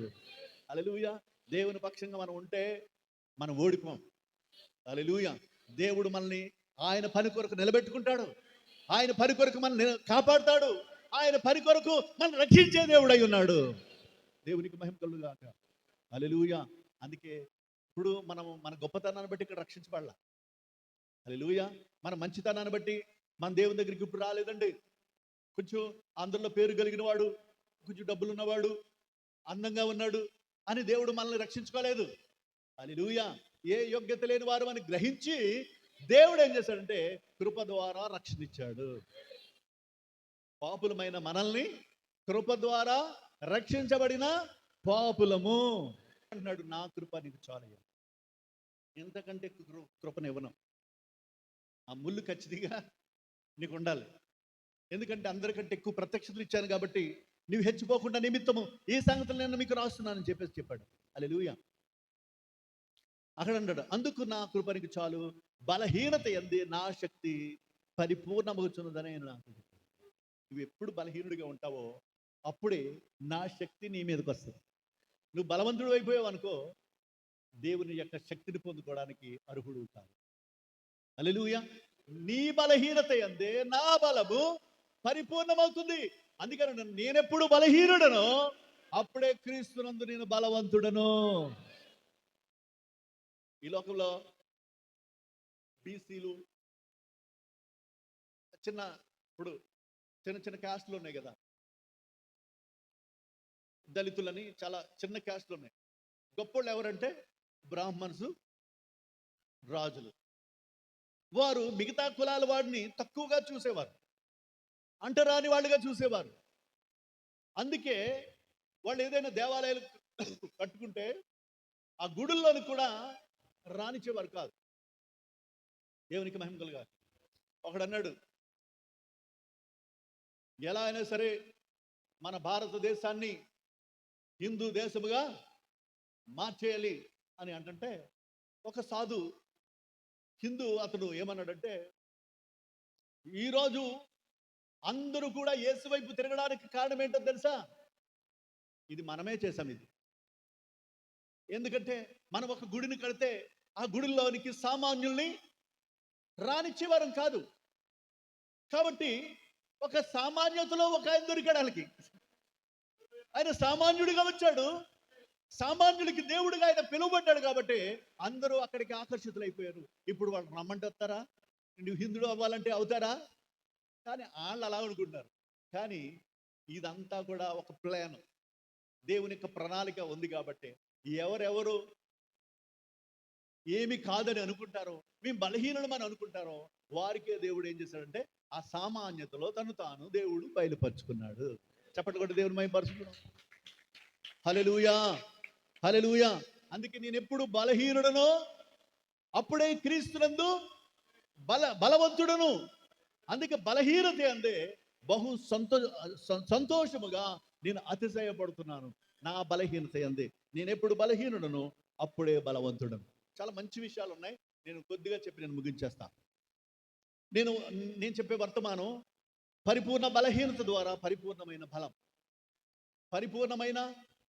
హల్లెలూయా. దేవుని పక్షంగా మనం ఉంటే మనం ఓడిపోం. హల్లెలూయా. దేవుడు మనల్ని ఆయన పని కొరకు నిలబెట్టుకుంటాడు. ఆయన పని కొరకు మనల్ని కాపాడుతాడు. ఆయన పని కొరకు మనం రక్షించే దేవుడు అయి ఉన్నాడు. దేవునికి మహిమ కలుగుగాక. హల్లెలూయా. అందుకే ఇప్పుడు మనం మన గొప్పతనాన్ని బట్టి ఇక్కడ రక్షించబడాల. హల్లెలూయా. మన మంచితనాన్ని బట్టి మన దేవుని దగ్గరికి ఇప్పుడు రాలేదండి. కొంచెం అందరిలో పేరు కలిగిన వాడు, కొంచెం డబ్బులు ఉన్నవాడు, అందంగా ఉన్నాడు అని దేవుడు మనల్ని రక్షించుకోలేదు. హల్లెలూయా. ఏ యోగ్యత లేని వారు అని గ్రహించి దేవుడు ఏం చేశాడంటే కృప ద్వారా రక్షణ ఇచ్చాడు. పాపులమైన మనల్ని కృప ద్వారా రక్షించబడిన పాపులము అంటున్నాడు. నా కృప నీకు చాలయ్యా, ఎంతకంటే కృపనివ్వను. ఆ ముళ్ళు ఖచ్చితంగా నీకు ఉండాలి. ఎందుకంటే అందరికంటే ఎక్కువ ప్రత్యక్షతలు ఇచ్చాను కాబట్టి నువ్వు హెచ్చిపోకుండా నిమిత్తము ఈ సంగతులు నేను మీకు రాస్తున్నానని చెప్పాడు. హల్లెలూయా. అక్కడ అన్నాడు, అందుకు నా కృప నీకు చాలు, బలహీనత యందు నా శక్తి పరిపూర్ణమవుతున్నదని నాకు. నువ్వు ఎప్పుడు బలహీనుడిగా ఉంటావో అప్పుడే నా శక్తి నీ మీదకి వస్తుంది. నువ్వు బలవంతుడు అయిపోయావు అనుకో, దేవుని యొక్క శక్తిని పొందుకోవడానికి అర్హుడు కాదు. హల్లెలూయా. నీ బలహీనత యందే నా బలము పరిపూర్ణమవుతుంది. అందుకని నేనెప్పుడు బలహీనుడనో అప్పుడే క్రీస్తునందు నేను బలవంతుడను. ఈ లోకంలో బీసీలు చిన్న క్యాస్ట్లు ఉన్నాయి కదా, దళితులని చాలా చిన్న క్యాస్ట్లు ఉన్నాయి. గొప్పోళ్ళు ఎవరంటే బ్రాహ్మణ్స్, రాజులు. వారు మిగతా కులాల వాడిని తక్కువగా చూసేవారు, అంటరాని వాళ్ళుగా చూసేవారు. అందుకే వాళ్ళు ఏదైనా దేవాలయాలు కట్టుకుంటే ఆ గుడుల్లోని కూడా రానిచ్చేవారు కాదు. దేవునికి మహిమ కలుగాలి. ఒకడు అన్నాడు, ఎలా అయినా సరే మన భారతదేశాన్ని హిందూ దేశముగా మార్చేయాలి అని అంటుంటే, ఒక సాధు హిందూ అతడు ఏమన్నాడంటే, ఈరోజు అందరూ కూడా యేసు వైపు తిరగడానికి కారణం ఏంటో తెలుసా? ఇది మనమే చేశాం. ఇది ఎందుకంటే మనం ఒక గుడిని కడితే ఆ గుడిలోనికి సామాన్యుల్ని రానిచ్చేవారం కాదు. కాబట్టి ఒక సామాన్యతలో ఒక ఆయన దొరికడానికి ఆయన సామాన్యుడిగా వచ్చాడు. సామాన్యుడికి దేవుడిగా ఆయన పిలువబడ్డాడు కాబట్టి అందరూ అక్కడికి ఆకర్షితులైపోయారు. ఇప్పుడు వాళ్ళు రమ్మంటే వస్తారా? నువ్వు హిందుడు అవ్వాలంటే అవుతారా? కానీ వాళ్ళు అలా అనుకుంటున్నారు. కానీ ఇదంతా కూడా ఒక ప్లాన్, దేవుని యొక్క ప్రణాళిక ఉంది. కాబట్టి ఎవరెవరు ఏమి కాదని అనుకుంటారో, మేము బలహీనులమని అనుకుంటారో, వారికే దేవుడు ఏం చేశాడంటే ఆ సామాన్యతలో తను తాను దేవుడు బయలుపరుచుకున్నాడు. చప్పట్లు కొట్టి దేవుని మహిమపరుచుకున్నాం. హల్లెలూయా, హల్లెలూయా. అందుకే నేను ఎప్పుడు బలహీనుడను, అప్పుడే క్రీస్తునందు బలవంతుడను. అందుకే బలహీనత అందే బహు సంతోషముగా నేను అతిశయపడుతున్నాను. నా బలహీనత అందే నేను ఎప్పుడు బలహీనుడను, అప్పుడే బలవంతుడను. చాలా మంచి విషయాలు ఉన్నాయి. నేను కొద్దిగా చెప్పి నేను ముగించేస్తాను. నేను చెప్పే వర్తమానం పరిపూర్ణ బలహీనత ద్వారా పరిపూర్ణమైన బలం, పరిపూర్ణమైన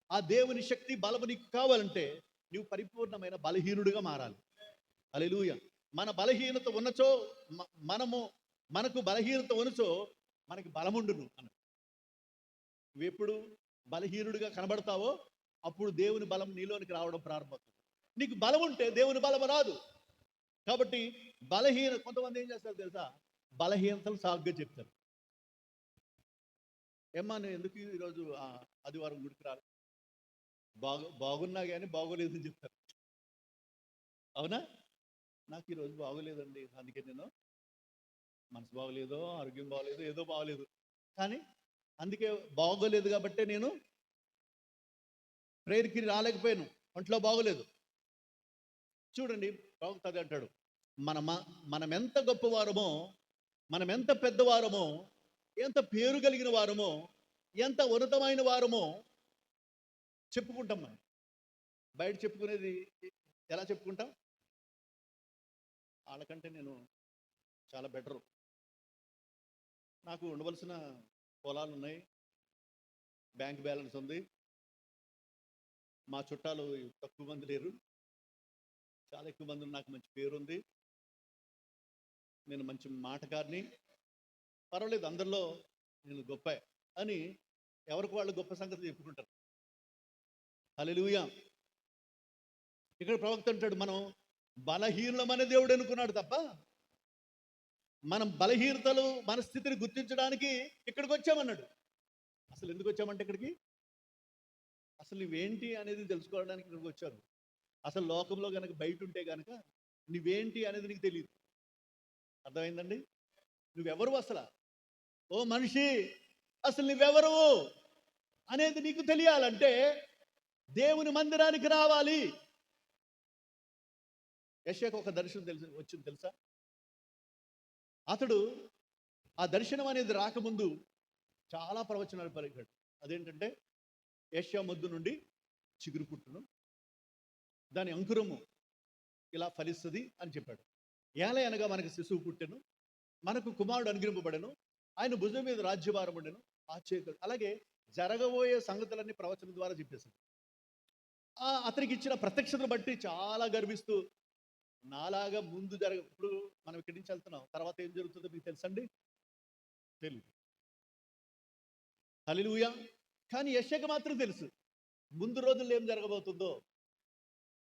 ఆ దేవుని శక్తి బలము నీకు కావాలంటే నువ్వు పరిపూర్ణమైన బలహీనుడిగా మారాలి. హల్లెలూయా. మన బలహీనత ఉన్నచో మనకు బలహీనత ఉన్నచో మనకి బలముండును అన్న. నువ్వెప్పుడు బలహీనుడిగా కనబడతావో అప్పుడు దేవుని బలం నీలోనికి రావడం ప్రారంభమవుతుంది. నీకు బలం ఉంటే దేవుని బలం రాదు. కాబట్టి కొంతమంది ఏం చేస్తారు తెలుసా? బలహీనతలు సాగ్గా చెప్తారు. ఏమ్మా నేను ఎందుకు ఈరోజు ఆదివారం గుడికి రాలి, బాగున్నా కానీ బాగోలేదని చెప్తారు. అవునా? నాకు ఈరోజు బాగోలేదండి, అందుకే నేను మనసు బాగోలేదో, ఆరోగ్యం బాగోలేదు, ఏదో బాగోలేదు. కానీ అందుకే బాగోలేదు కాబట్టి నేను ప్రేయర్కి రాలేకపోయాను, ఒంట్లో బాగోలేదు. చూడండి, ప్రవక్త అది అంటాడు, మనం ఎంత గొప్పవారమో, మనం ఎంత పెద్దవారమో, ఎంత పేరు కలిగిన వారమో, ఎంత ఉన్నతమైన వారమో చెప్పుకుంటాం. మనం బయట చెప్పుకునేది ఎలా చెప్పుకుంటాం? వాళ్ళకంటే నేను చాలా బెటరు, నాకు ఉండవలసిన పొలాలు ఉన్నాయి, బ్యాంక్ బ్యాలెన్స్ ఉంది, మా చుట్టాలు తక్కువ మంది లేరు, చాలా ఎక్కువ మంది, నాకు మంచి పేరుంది, నేను మంచి మాటకారిని, పర్వాలేదు అందరిలో నేను గొప్ప అని ఎవరికి వాళ్ళు గొప్ప సంగతి చెప్పుకుంటారు. హల్లెలూయా. ఇక్కడ ప్రవక్త అంటాడు, మనం బలహీనులమనే దేవుడు అనుకున్నాడు తప్ప మనం బలహీనతలు మన స్థితిని గుర్తించడానికి ఇక్కడికి వచ్చామన్నాడు. అసలు ఎందుకు వచ్చామంటే ఇక్కడికి అసలు నువ్వేంటి అనేది తెలుసుకోవడానికి ఇక్కడికి వచ్చాను. అసలు లోకంలో కనుక బయట ఉంటే కనుక నువ్వేంటి అనేది నీకు తెలియదు. అర్థమైందండి? నువ్వెవరు అసలు? ఓ మనిషి, అసలు నువ్వెవరు అనేది నీకు తెలియాలంటే దేవుని మందిరానికి రావాలి. యెషయాకు ఒక దర్శనం వచ్చింది తెలుసా? అతడు ఆ దర్శనం అనేది రాకముందు చాలా ప్రవచనాలు పలికాడు. అదేంటంటే యెషయా మొద్దు నుండి చిగురు పుట్టును, దాని అంకురము ఇలా ఫలిస్తుంది అని చెప్పాడు. ఏలే అనగా మనకు శిశువు పుట్టెను, మనకు కుమారుడు అనుగ్రహింపబడెను, ఆయన భుజం మీద రాజ్యభారం ఉండెను, ఆశ్చర్యకరుడు. అలాగే జరగబోయే సంగతులన్నీ ప్రవచనం ద్వారా చెప్పేశాడు. అతనికి ఇచ్చిన ప్రత్యక్షతను బట్టి చాలా గర్విస్తూ, నాలాగా ముందు ఇప్పుడు మనం ఇక్కడి నుంచి వెళ్తున్నాం, తర్వాత ఏం జరుగుతుందో మీకు తెలుసండి? తెలియదు. హల్లెలూయా. కానీ యెషయాకు మాత్రం తెలుసు ముందు రోజుల్లో ఏం జరగబోతుందో.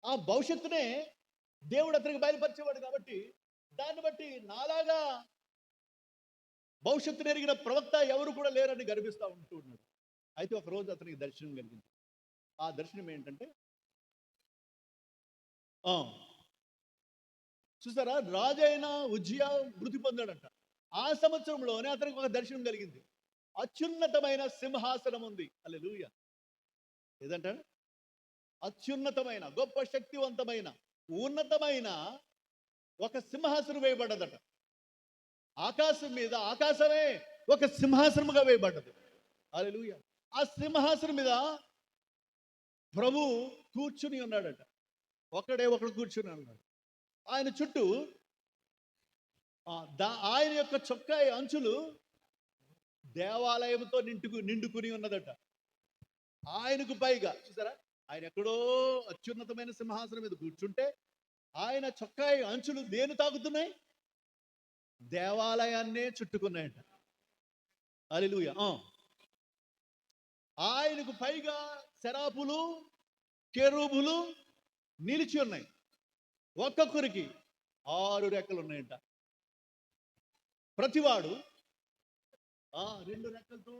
ఆ భవిష్యత్తునే దేవుడు అతనికి బయలుపరిచేవాడు కాబట్టి దాన్ని బట్టి నాలాగా భవిష్యత్తును ఎరిగిన ప్రవక్త ఎవరు కూడా లేరని గర్విస్తూ ఉంటూ ఉన్నాడు. అయితే ఒక రోజు అతనికి దర్శనం కలిగింది. ఆ దర్శనం ఏంటంటే ఆ చూసారా, రాజైన ఉజ్జియా మృతి పొందాడంట. ఆ సంవత్సరంలోనే అతనికి ఒక దర్శనం కలిగింది. అత్యున్నతమైన సింహాసనం ఉంది. హల్లెలూయా. ఏదంటారు? అత్యున్నతమైన, గొప్ప శక్తివంతమైన, ఉన్నతమైన ఒక సింహాసనం వేయబడ్డదట. ఆకాశం మీద ఆకాశమే ఒక సింహాసనముగా వేయబడ్డది. హల్లెలూయా. ఆ సింహాసనం మీద ప్రభు కూర్చుని ఉన్నాడట. ఒకడు కూర్చుని ఉన్నాడు. ఆయన చుట్టూ ఆయన యొక్క చొక్కా అంచులు దేవాలయంతో నిండుకుని ఉన్నదట. ఆయనకు పైగా చూసారా, ఆయన ఎక్కడో అత్యున్నతమైన సింహాసనం మీద కూర్చుంటే ఆయన చొక్కా అంచులు దేని తాకుతున్నాయి? దేవాలయాన్నే చుట్టుకున్నాయట. హల్లెలూయా. ఆయనకు పైగా శరాపులు, కెరూబులు నిలిచి ఉన్నాయి. ఒక్కొక్కరికి 6 రెక్కలు ఉన్నాయంట. ప్రతివాడు 2 రెక్కలతో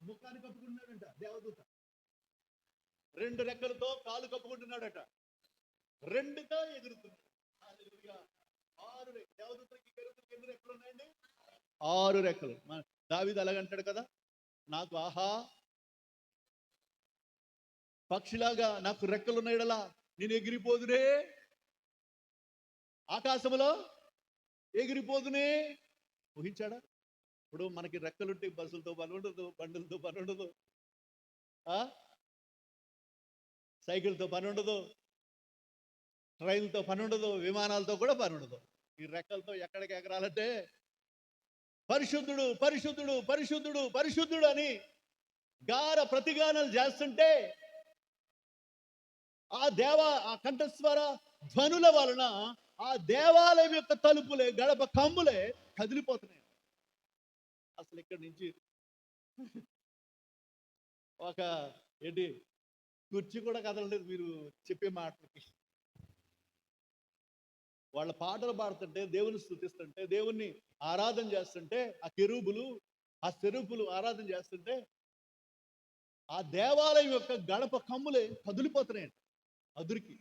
ముఖాన్ని కప్పుకుంటున్నాడంట దేవదూత. 2 రెక్కలతో కాలు కప్పుకుంటున్నాడట. 2తో ఎగురుతున్నాడు. హల్లెలూయా. 6 దేవదూతలకి కెరూబులకి ఎన్ని రెక్కలు ఉన్నాయండి? 6 రెక్కలు. దావీదు అలాగంటాడు కదా, నాకు పక్షిలాగా నాకు రెక్కలు ఉన్నాయడలా నేను ఎగిరిపోదునే, ఆకాశంలో ఎగిరిపోదునే. ఊహించాడా? ఇప్పుడు మనకి రెక్కలుంటే బస్సులతో పని ఉండదు, బండులతో పని ఉండదు, సైకిల్తో పని ఉండదు, ట్రైన్తో పని ఉండదు, విమానాలతో కూడా పని ఉండదు. ఈ రెక్కలతో ఎక్కడికి ఎగరాలంటే పరిశుద్ధుడు పరిశుద్ధుడు పరిశుద్ధుడు పరిశుద్ధుడు అని ప్రతిగానాలు చేస్తుంటే ఆ కంఠస్వర ధ్వనుల వలన ఆ దేవాలయం యొక్క తలుపులే, గడప కమ్ములే కదిలిపోతున్నాయి. అసలు ఇక్కడి నుంచి ఒక కుర్చీ కూడా కదలలేదు మీరు చెప్పే మాటలకి. వాళ్ళ పాటలు పాడుతుంటే, దేవుని స్తుతిస్తుంటే, దేవుణ్ణి ఆరాధన చేస్తుంటే, ఆ కెరూబులు ఆ సెరూపులు ఆరాధన చేస్తుంటే ఆ దేవాలయం యొక్క గడప కమ్ములే కదిలిపోతున్నాయండి అదురికి.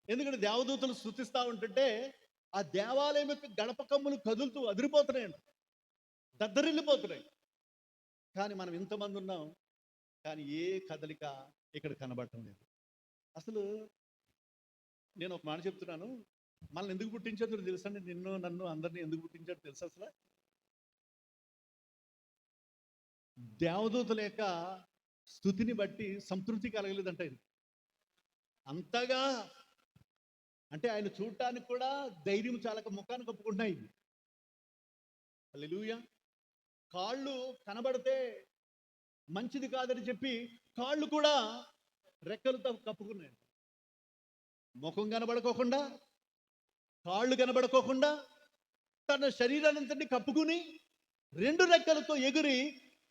ఎందుకంటే దేవదూతలు స్తుతిస్తూ ఉంటుంటే ఆ దేవాలయం యొక్క గడప కమ్ములు కదులుతూ అదిరిపోతున్నాయండి, దద్దరిల్లిపోతున్నాయి. కానీ మనం ఇంతమంది ఉన్నాం, కానీ ఏ కదలిక ఇక్కడ కనబడటం లేదు. అసలు నేను ఒక మాట చెప్తున్నాను, మనల్ని ఎందుకు పుట్టించాడు తెలుసా అండి? నిన్ను నన్ను అందరినీ ఎందుకు పుట్టించాడు తెలుసా? అసలు దేవదూతల యొక్క స్తుతిని బట్టి సంతృప్తి కలగలేదంట. అంతగా అంటే ఆయన చూడటానికి కూడా ధైర్యం చాలక ముఖాన్ని కప్పుకుంటున్నాయి. హల్లెలూయా. కాళ్ళు కనబడితే మంచిది కాదని చెప్పి కాళ్ళు కూడా రెక్కలతో కప్పుకున్నాయి. ముఖం కనబడుకోకుండా, కాళ్ళు కనబడుకోకుండా తన శరీరాన్ని కప్పుకుని 2 రెక్కలతో ఎగిరి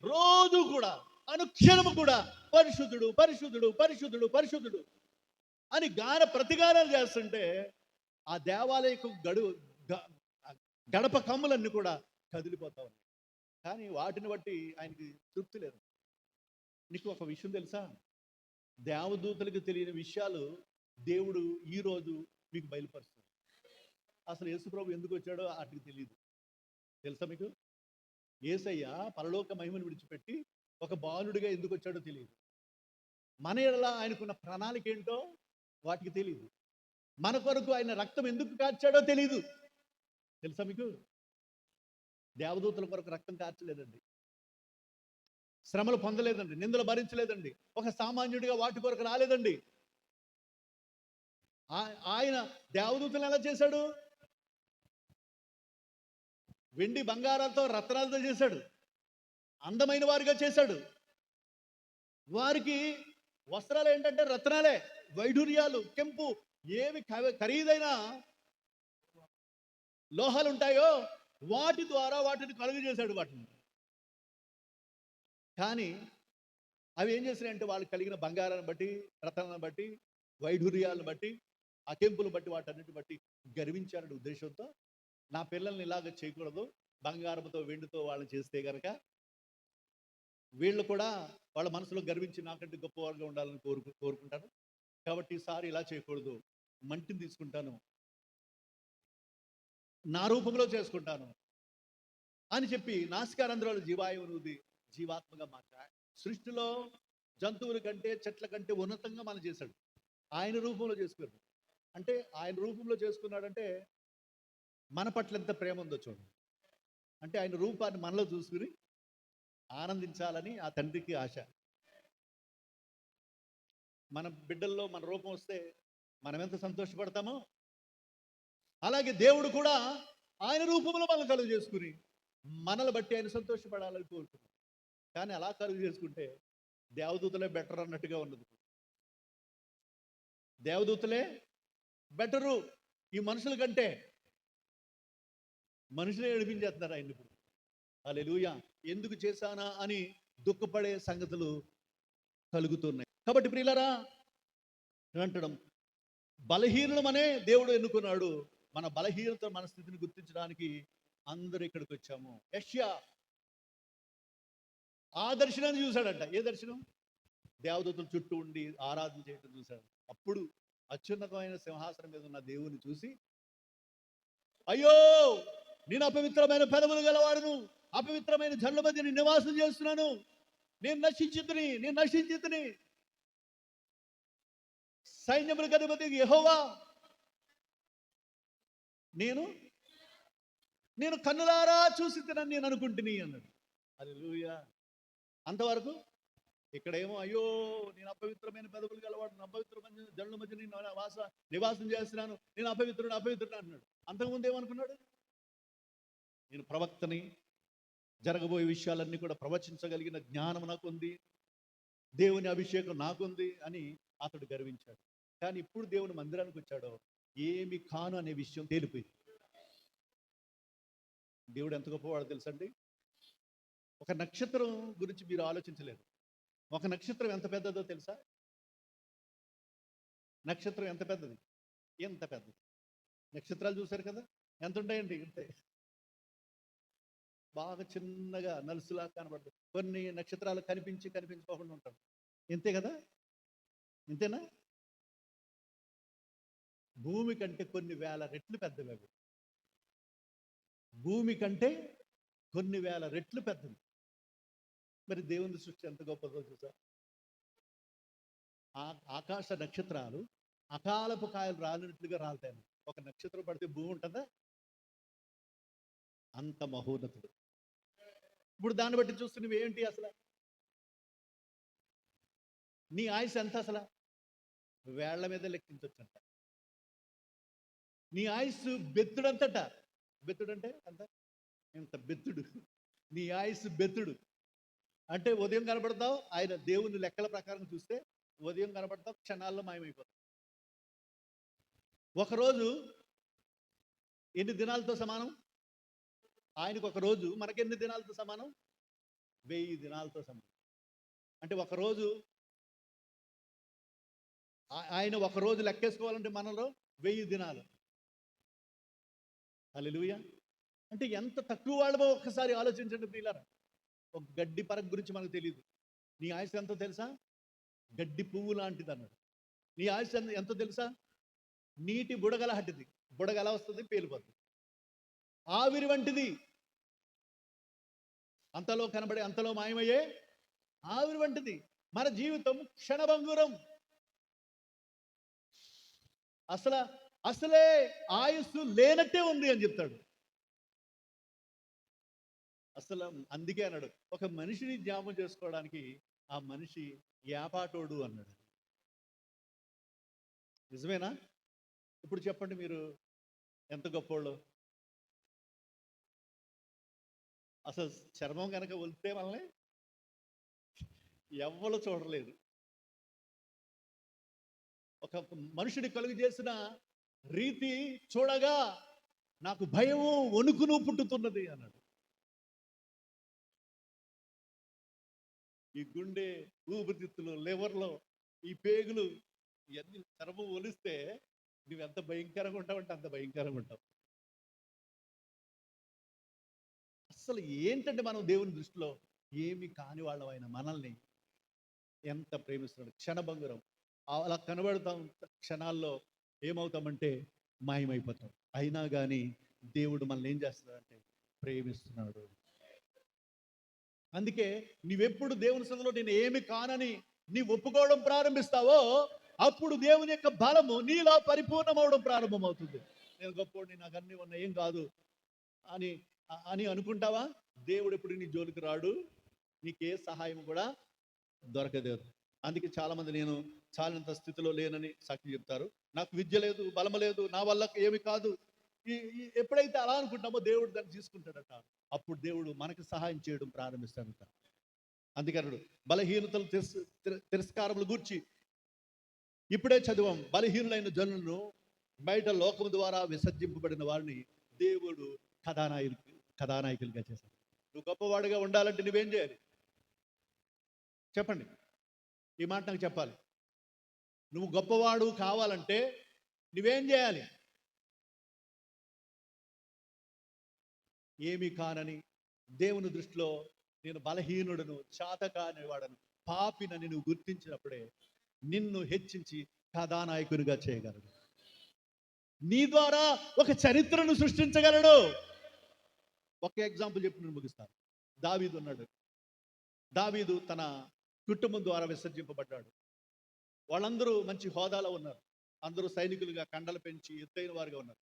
రోజు కూడా అనుక్షణము కూడా పరిశుద్ధుడు పరిశుద్ధుడు పరిశుద్ధుడు పరిశుద్ధుడు అని ప్రతిగానాలు చేస్తుంటే ఆ దేవాలయకు గడప కమ్ములన్నీ కూడా కదిలిపోతా ఉన్నాయి. కానీ వాటిని బట్టి ఆయనకి తృప్తి లేదు. నీకు ఒక విషయం తెలుసా? దేవదూతలకు తెలియని విషయాలు దేవుడు ఈరోజు మీకు బయలుపరుస్తాడు. అసలు యేసుప్రభు ఎందుకు వచ్చాడో వాటికి తెలియదు. తెలుసా మీకు? యేసయ్య పరలోక మహిమను విడిచిపెట్టి ఒక బాలుడిగా ఎందుకు వచ్చాడో తెలియదు. మన ఎడల ఆయనకున్న ప్రణాళిక ఏంటో వాటికి తెలియదు. మన కొరకు ఆయన రక్తం ఎందుకు కార్చాడో తెలియదు. తెలుసా మీకు? దేవదూతల కొరకు రక్తం కార్చలేదండి, శ్రమలు పొందలేదండి, నిందలు భరించలేదండి, ఒక సామాన్యుడిగా వాటి కొరకు రాలేదండి. ఆయన దేవదూతలు ఎలా చేశాడు? వెండి బంగారాలతో రత్నాలతో చేశాడు, అందమైన వారిగా చేశాడు. వారికి వస్త్రాలు ఏంటంటే రత్నాలే, వైఢూర్యాలు, కెంపు, ఏవి ఖరీదైన లోహాలు ఉంటాయో వాటి ద్వారా వాటిని కలుగు చేశాడు వాటిని. కానీ అవి ఏం చేశాయంటే వాళ్ళు కలిగిన బంగారాన్ని బట్టి, రత్నాలను బట్టి, వైఢూర్యాలను బట్టి, ఆ కెంపులు బట్టి, వాటన్నిటిని బట్టి గర్వించారని ఉద్దేశంతో నా పిల్లల్ని ఇలాగ చేయకూడదు, బంగారంతో వెండితో వాళ్ళని చేస్తే గనక వీళ్ళు కూడా వాళ్ళ మనసులో గర్వించి నాకంటే గొప్పవారుగా ఉండాలని కోరుకుంటారు. కాబట్టి ఈసారి ఇలా చేయకూడదు, మంటిని తీసుకుంటాను, నా రూపంలో చేసుకుంటాను అని చెప్పి నాసికారంధ్రాలు జీవాయువుది జీవాత్మగా మార్చాడు. సృష్టిలో జంతువుల కంటే చెట్ల కంటే ఉన్నతంగా మనం చేశాడు. ఆయన రూపంలో చేసుకున్నాడు. అంటే ఆయన రూపంలో చేసుకున్నాడంటే మన పట్ల ఎంత ప్రేమ ఉందో చూడండి. అంటే ఆయన రూపాన్ని మనలో చూసుకుని ఆనందించాలని ఆ తండ్రికి ఆశ. మన బిడ్డల్లో మన రూపం వస్తే మనం ఎంత సంతోషపడతామో అలాగే దేవుడు కూడా ఆయన రూపంలో మనం కలుగు చేసుకుని మనల్ని బట్టి ఆయన సంతోషపడాలని కోరుకున్నాం. కానీ అలా కలుగు చేసుకుంటే దేవదూతలే బెటర్ అన్నట్టుగా ఉన్నది. దేవదూతలే బెటరు ఈ మనుషుల కంటే. మనుషులే ఏడిపించేస్తున్నారు ఆయన ఇప్పుడు. హల్లెలూయా. ఎందుకు చేశానా అని దుఃఖపడే సంగతులు కలుగుతున్నాయి. కాబట్టి ప్రియులారా అంటడం బలహీనులమనే దేవుడు ఎన్నుకున్నాడు. మన బలహీనత మన స్థితిని గుర్తించడానికి అందరూ ఇక్కడికి వచ్చాము. యెషయా ఆ దర్శనాన్ని చూశాడంట. ఏ దర్శనం? దేవదూతల చుట్టూ ఉండి ఆరాధన చేయటం చూశాడు. అప్పుడు అత్యున్నతమైన సింహాసనం మీద ఉన్న దేవుని చూసి, అయ్యో నేను అపవిత్రమైన పెదవులు గలవాడును, అపవిత్రమైన జనుల మధ్య నేను నివాసం చేస్తున్నాను, నేను నశించితిని. సైన్యములకు అధిపతి యెహోవా నేను కన్నులారా చూసి తినని నేను అనుకుంటుని అన్నాడు. హల్లెలూయా. అంతవరకు ఇక్కడేమో అయ్యో నేను అపవిత్రమైన పెదవులు గలవాడు, అపవిత్రమైన జనుల మధ్య నేను నివాసం చేస్తున్నాను, నేను అపవిత్రుడు అన్నాడు. అంతకుముందు ఏమనుకున్నాడు? నేను ప్రవక్తని, జరగబోయే విషయాలన్నీ కూడా ప్రవచించగలిగిన జ్ఞానం నాకుంది, దేవుని అభిషేకం నాకుంది అని అతడు గర్వించాడు. కానీ ఇప్పుడు దేవుని మందిరానికి వచ్చాడో ఏమి కాను అనే విషయం తేలిపోయింది. దేవుడు ఎంత గొప్పవాడో తెలుసండి. ఒక నక్షత్రం గురించి మీరు ఆలోచించలేదు. ఒక నక్షత్రం ఎంత పెద్దదో తెలుసా? నక్షత్రం ఎంత పెద్దది? ఎంత పెద్దది. నక్షత్రాలు చూశారు కదా, ఎంత ఉంటాయండి? ఇంతే, బాగా చిన్నగా నలుసులా కనబడుతుంది. కొన్ని నక్షత్రాలు కనిపించకుండా ఉంటారు. ఇంతే కదా, ఇంతేనా? భూమి కంటే కొన్ని వేల రెట్లు పెద్దవి అవి. భూమి కంటే కొన్ని వేల రెట్లు పెద్దవి. మరి దేవుని సృష్టి ఎంత గొప్పదో చూసా. ఆకాశ నక్షత్రాలు అకాలపు కాయలు రాలినట్లుగా రాలుతాయి. ఒక నక్షత్రం పడితే భూమి ఉంటుందా? అంత మహోన్నతుడు. ఇప్పుడు దాన్ని బట్టి చూస్తే నువ్వేంటి అసలు? నీ ఆయుష్ ఎంత అసలు? వేళ్ల మీద లెక్కించొచ్చంట. నీ ఆయుష్ బెత్తుడంతట. బెత్తుడంటే అంత ఎంత బెత్తుడు. నీ ఆయుష్ బెత్తుడు అంటే ఉదయం కనబడతావు, ఆయన దేవుని లెక్కల ప్రకారం చూస్తే ఉదయం కనబడతావు, క్షణాల్లో మాయమైపోతావు. ఒకరోజు ఎన్ని దినాలతో సమానం? ఆయనకు ఒక రోజు మనకెన్ని దినాలతో సమానం? 1000 దినాలతో సమానం. అంటే ఒకరోజు ఆయన ఒకరోజు లెక్కేసుకోవాలంటే మనలో 1000 దినాలు. హల్లెలూయా. అంటే ఎంత తక్కువ వాళ్ళమో ఒక్కసారి ఆలోచించండి ప్రియులారా. ఒక గడ్డి పరక గురించి మనకు తెలియదు. నీ ఆయుష్ ఎంతో తెలుసా? గడ్డి పువ్వు లాంటిది అన్నాడు. నీ ఆయుష్ ఎంతో తెలుసా? నీటి బుడగల హట్టిది. బుడగల వస్తుంది, పేలిపోతుంది. ఆవిరి వంటిది. అంతలో కనబడే, అంతలో మాయమయ్యే ఆవిరి వంటిది. మన జీవితం క్షణభంగురం. అసలే ఆయుస్సు లేనట్టే ఉంది అని చెప్తాడు. అసలు అందుకే అన్నాడు, ఒక మనిషిని జ్ఞాపకం చేసుకోవడానికి ఆ మనిషి ఏపాటోడు అన్నాడు. నిజమేనా? ఇప్పుడు చెప్పండి, మీరు ఎంత గొప్పోళ్ళు. అసలు చర్మం కనుక ఒలితే మనల్ని ఎవ్వరు చూడలేదు. ఒక మనుషుడి కలుగు చేసిన రీతి చూడగా నాకు భయము వణుకును పుట్టుతున్నది అన్నాడు. ఈ గుండె, ఊపిరితిత్తులు, లివర్లో ఈ పేగులు ఇవన్నీ చర్మం ఒలిస్తే నువ్వు ఎంత భయంకరంగా ఉంటావంటే అంత భయంకరంగా ఉంటావు. అసలు ఏంటంటే మనం దేవుని దృష్టిలో ఏమి కాని వాళ్ళమైన మనల్ని ఎంత ప్రేమిస్తున్నాడు. క్షణభంగురం అలా కనబడతాం, క్షణాల్లో ఏమవుతామంటే మాయమైపోతాం. అయినా కానీ దేవుడు మనల్ని ఏం చేస్తున్నాడంటే ప్రేమిస్తున్నాడు. అందుకే నీవెప్పుడు దేవుని సన్నిధిలో నేను ఏమి కానని నీవు ఒప్పుకోవడం ప్రారంభిస్తావో అప్పుడు దేవుని యొక్క బలము నీలో పరిపూర్ణమవడం ప్రారంభమవుతుంది. నేను గొప్పోడిని, నాకు అన్నీ ఉన్నాయి, ఏం కాదు అని అని అనుకుంటావా? దేవుడు ఎప్పుడు నీ జోలికి రాడు, నీకే సహాయం కూడా దొరకదు. అందుకే చాలామంది నేను చాలినంత స్థితిలో లేనని సాక్షి చెప్తారు. నాకు విద్య లేదు, బలము లేదు, నా వల్ల ఏమి కాదు. ఎప్పుడైతే అలా అనుకుంటామో దేవుడు దాన్ని తీసుకుంటాడట. అప్పుడు దేవుడు మనకు సహాయం చేయడం ప్రారంభిస్తాడట. అందుకన్నాడు బలహీనతలు తిరస్కారములు గూర్చి ఇప్పుడే చదివాం. బలహీనులైన జనులను బయట లోకము ద్వారా విసర్జింపబడిన వారిని దేవుడు కథానాయకులుగా చేశాడు. నువ్వు గొప్పవాడిగా ఉండాలంటే నువ్వేం చేయాలి చెప్పండి? ఈ మాట నాకు చెప్పాలి. నువ్వు గొప్పవాడు కావాలంటే నువ్వేం చేయాలి? ఏమి కానని దేవుని దృష్టిలో నేను బలహీనుడను, చాతకాని వాడను, పాపినని నువ్వు గుర్తించినప్పుడే నిన్ను హెచ్చించి కథానాయకునిగా చేయగలడు. నీ ద్వారా ఒక చరిత్రను సృష్టించగలడు. ఒక ఎగ్జాంపుల్ చెప్పి నేను ముగిస్తాను. దావీదు ఉన్నాడు. దావీదు తన కుటుంబం ద్వారా విసర్జింపబడ్డాడు. వాళ్ళందరూ మంచి హోదాలో ఉన్నారు. అందరూ సైనికులుగా కండలు పెంచి ఎత్తైన వారుగా ఉన్నారు.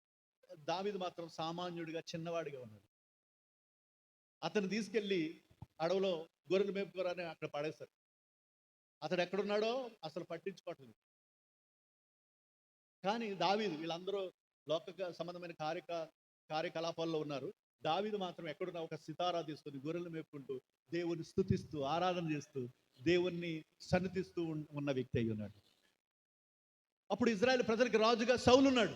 దావీదు మాత్రం సామాన్యుడిగా చిన్నవాడిగా ఉన్నాడు. అతను తీసుకెళ్ళి అడవిలో గొర్రెలు మేపుకోరని అక్కడ పడేశారు. అతడు ఎక్కడున్నాడో అసలు పట్టించుకోవట్లేదు. కానీ దావీదు, వీళ్ళందరూ లోక సంబంధమైన కార్యకలాపాల్లో ఉన్నారు. దావీదు మాత్రం ఎక్కడున్నా ఒక సితారా తీసుకొని గొర్రెలు మేపుకుంటూ దేవుని స్తుతిస్తూ ఆరాధన చేస్తూ దేవుణ్ణి సన్నిధిస్తూ ఉన్న వ్యక్తి అయి ఉన్నాడు. అప్పుడు ఇజ్రాయెల్ ప్రజలకు రాజుగా సౌలు ఉన్నాడు.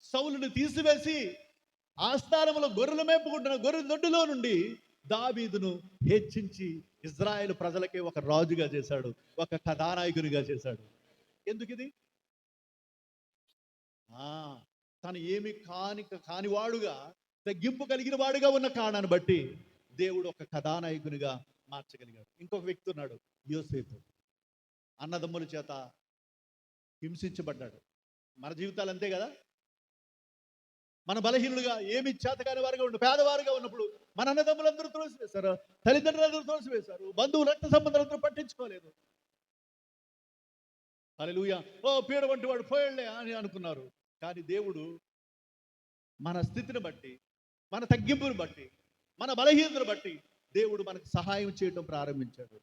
సౌలుని తీసివేసి ఆ స్థానంలో గొర్రెలు మేపుకుంటున్న గొర్రె దొడ్డులో నుండి దావీదును హెచ్చించి ఇజ్రాయెల్ ప్రజలకే ఒక రాజుగా చేశాడు, ఒక కథానాయకునిగా చేశాడు. ఎందుకు ఇది? తను ఏమి కానివాడుగా తగ్గింపు కలిగిన వాడుగా ఉన్న కారణాన్ని బట్టి దేవుడు ఒక కథానాయకునిగా మార్చగలిగాడు. ఇంకొక వ్యక్తి ఉన్నాడు, యోసేపు. అన్నదమ్ముల చేత హింసించబడ్డాడు. మన జీవితాలు అంతే కదా. మన బలహీనులుగా ఏమి చేతకాని వారుగా ఉండి పేదవారుగా ఉన్నప్పుడు మన అన్నదమ్ములందరూ త్రోసివేశారు, తల్లిదండ్రులందరూ త్రోసివేశారు, బంధువులు రక్త సంబంధాలందరూ పట్టించుకోలేదు. హల్లెలూయా, ఓ పీడ వంటి వాడు పోయాడులే అని అనుకున్నారు. కానీ దేవుడు మన స్థితిని బట్టి, మన తగ్గింపుని బట్టి, మన బలహీనతను బట్టి దేవుడు మనకు సహాయం చేయడం ప్రారంభించాడు.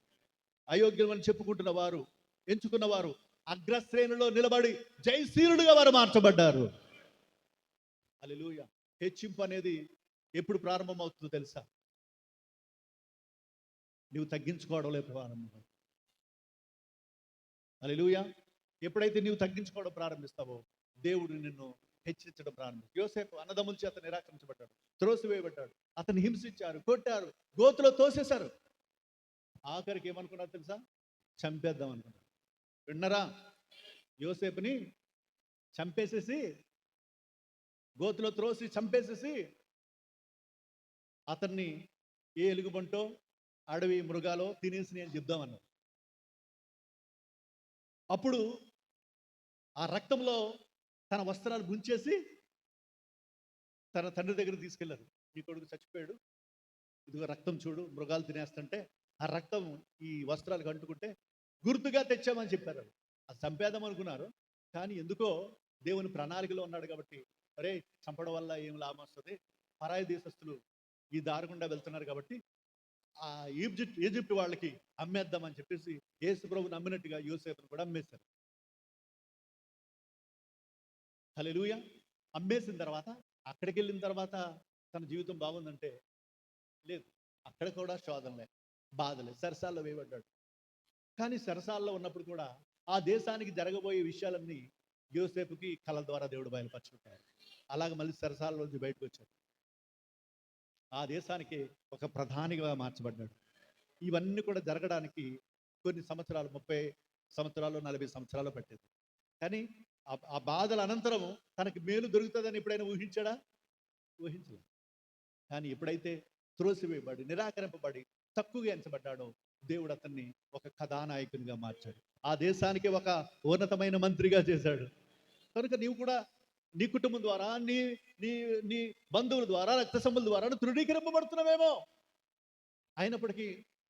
అయోగ్యమని చెప్పుకుంటున్న వారు, ఎంచుకున్న వారు అగ్రశ్రేణిలో నిలబడి జయశీలుడుగా వారు మార్చబడ్డారు. హల్లెలూయా. హెచ్చింపు అనేది ఎప్పుడు ప్రారంభమవుతుందో తెలుసా? నువ్వు తగ్గించుకోవడంలో ప్రారంభం. హల్లెలూయా. ఎప్పుడైతే నీవు తగ్గించుకోవడం ప్రారంభిస్తావో దేవుడు నిన్ను హెచ్చరించడం ప్రారంభిస్తాడు. యోసేపు అన్నదమ్ముల చేత నిరాకరించబడ్డాడు, త్రోసివేయబడ్డాడు. అతన్ని హింసించారు, కొట్టారు, గోతులో తోసేశారు. ఆఖరికి ఏమనుకున్నారు తెలుసా? చంపేద్దాం అనుకున్నారు. విన్నరా? యోసేపుని చంపేసేసి, గోతులో త్రోసి చంపేసేసి అతన్ని ఏ ఎలుగుబంటో అడవి మృగాలో తినేసి అని చెప్దామన్నారు. అప్పుడు ఆ రక్తంలో తన వస్త్రాలు ముంచేసి తన తండ్రి దగ్గర తీసుకెళ్లారు. నీ కొడుకు చచ్చిపోయాడు, ఇదిగో రక్తం చూడు, మృగాలు తినేస్తుంటే ఆ రక్తం ఈ వస్త్రాలకు అంటుకుంటే గుర్తుగా తెచ్చామని చెప్పారు. అది చంపేద్దాం అనుకున్నారు. కానీ ఎందుకో దేవుని ప్రణాళికలో ఉన్నాడు కాబట్టి, అరే చంపడం వల్ల ఏం లాభం వస్తుంది, పరాయి దేశస్తులు ఈ దారి గుండా వెళ్తున్నారు కాబట్టి ఆ ఈజిప్ట్ వాళ్ళకి అమ్మేద్దామని చెప్పేసి యేసు ప్రభువుని నమ్మినట్టుగా యోసేపును కూడా అమ్మేశారు. హల్లెలూయా. అమ్మేసిన తర్వాత అక్కడికి వెళ్ళిన తర్వాత తన జీవితం బాగుందంటే లేదు. అక్కడ కూడా శోధనలే, బాధలే, సరసాల్లో వేయబడ్డాడు. కానీ సరసాల్లో ఉన్నప్పుడు కూడా ఆ దేశానికి జరగబోయే విషయాలన్నీ యోసేపుకి కళ ద్వారా దేవుడు బయలుపరుచుకుంటాడు. అలాగే మళ్ళీ సరసాల నుంచి బయటకు వచ్చాడు. ఆ దేశానికి ఒక ప్రధానిగా మార్చబడ్డాడు. ఇవన్నీ కూడా జరగడానికి కొన్ని సంవత్సరాలు, 30 సంవత్సరాలు, 40 సంవత్సరాలు పట్టేది. కానీ ఆ బాధల అనంతరము తనకి మేలు దొరుకుతుందని ఎప్పుడైనా ఊహించాడా? ఊహించలేదు. కానీ ఎప్పుడైతే త్రోసివేయబడి నిరాకరింపబడి తక్కువగా ఎంచబడ్డాడో దేవుడు అతన్ని ఒక కథానాయకునిగా మార్చాడు. ఆ దేశానికి ఒక ఉన్నతమైన మంత్రిగా చేశాడు. కనుక నీవు కూడా నీ కుటుంబం ద్వారా నీ నీ నీ బంధువుల ద్వారా రక్త సంబంధుల ద్వారా నువ్వు తృణీకరింపబడుతున్నావేమో. అయినప్పటికీ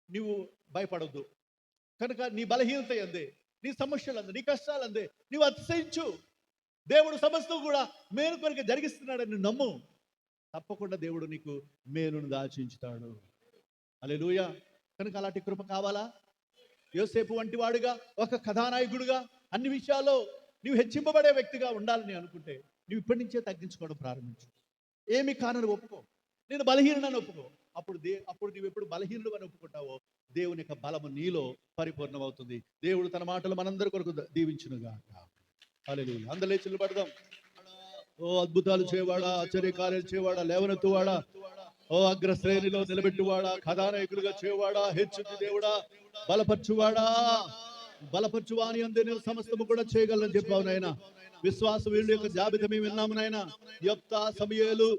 నీవు భయపడొద్దు. కనుక నీ బలహీనత అందే, నీ సమస్యలు అందే, నీ కష్టాలు అందే నీవు అతిశయించు. దేవుడు సమస్తం కూడా మేలు కొరకు జరిగిస్తున్నాడని నమ్ము. తప్పకుండా దేవుడు నీకు మేలును దాచించుతాడు. హల్లెలూయా. కనుక అలాంటి కృప కావాలా? యోసేపు వంటి వాడుగా ఒక కథానాయకుడుగా అన్ని విషయాల్లో నీవు హెచ్చింపబడే వ్యక్తిగా ఉండాలని అనుకుంటే నువ్వు ఇప్పటి నుంచే తగ్గించుకోవడం ప్రారంభించు. ఏమి కానని ఒప్పుకో. నేను బలహీనని ఒప్పుకో. అప్పుడు నువ్వు ఎప్పుడు బలహీనుడు అని ఒప్పుకుంటావో దేవుని యొక్క బలము నీలో పరిపూర్ణమవుతుంది. దేవుడు తన మాటలు మనందరి కొరకు దీవించునుగాక. హల్లెలూయా. అందరూ లేచి నిలబడదాం. ఓ అద్భుతాలు చేయవాడా, ఆశ్చర్యకార్యాలు చేయవాడా, లేవనెత్తువాడా, ఓ అగ్రశ్రేణిలో నిలబెట్టువాడా, కథానాయకులుగా చేయవాడా, హెచ్చుకి దేవుడా, బలపరచువాడా, బలపరచువాని అందే నేను సమస్తము కూడా చేయగలను చెప్పావు నాయన. విశ్వాస వీళ్ళ యొక్క జాబితా మేము విన్నాము నాయన. యెఫ్తా, సమూయేలు,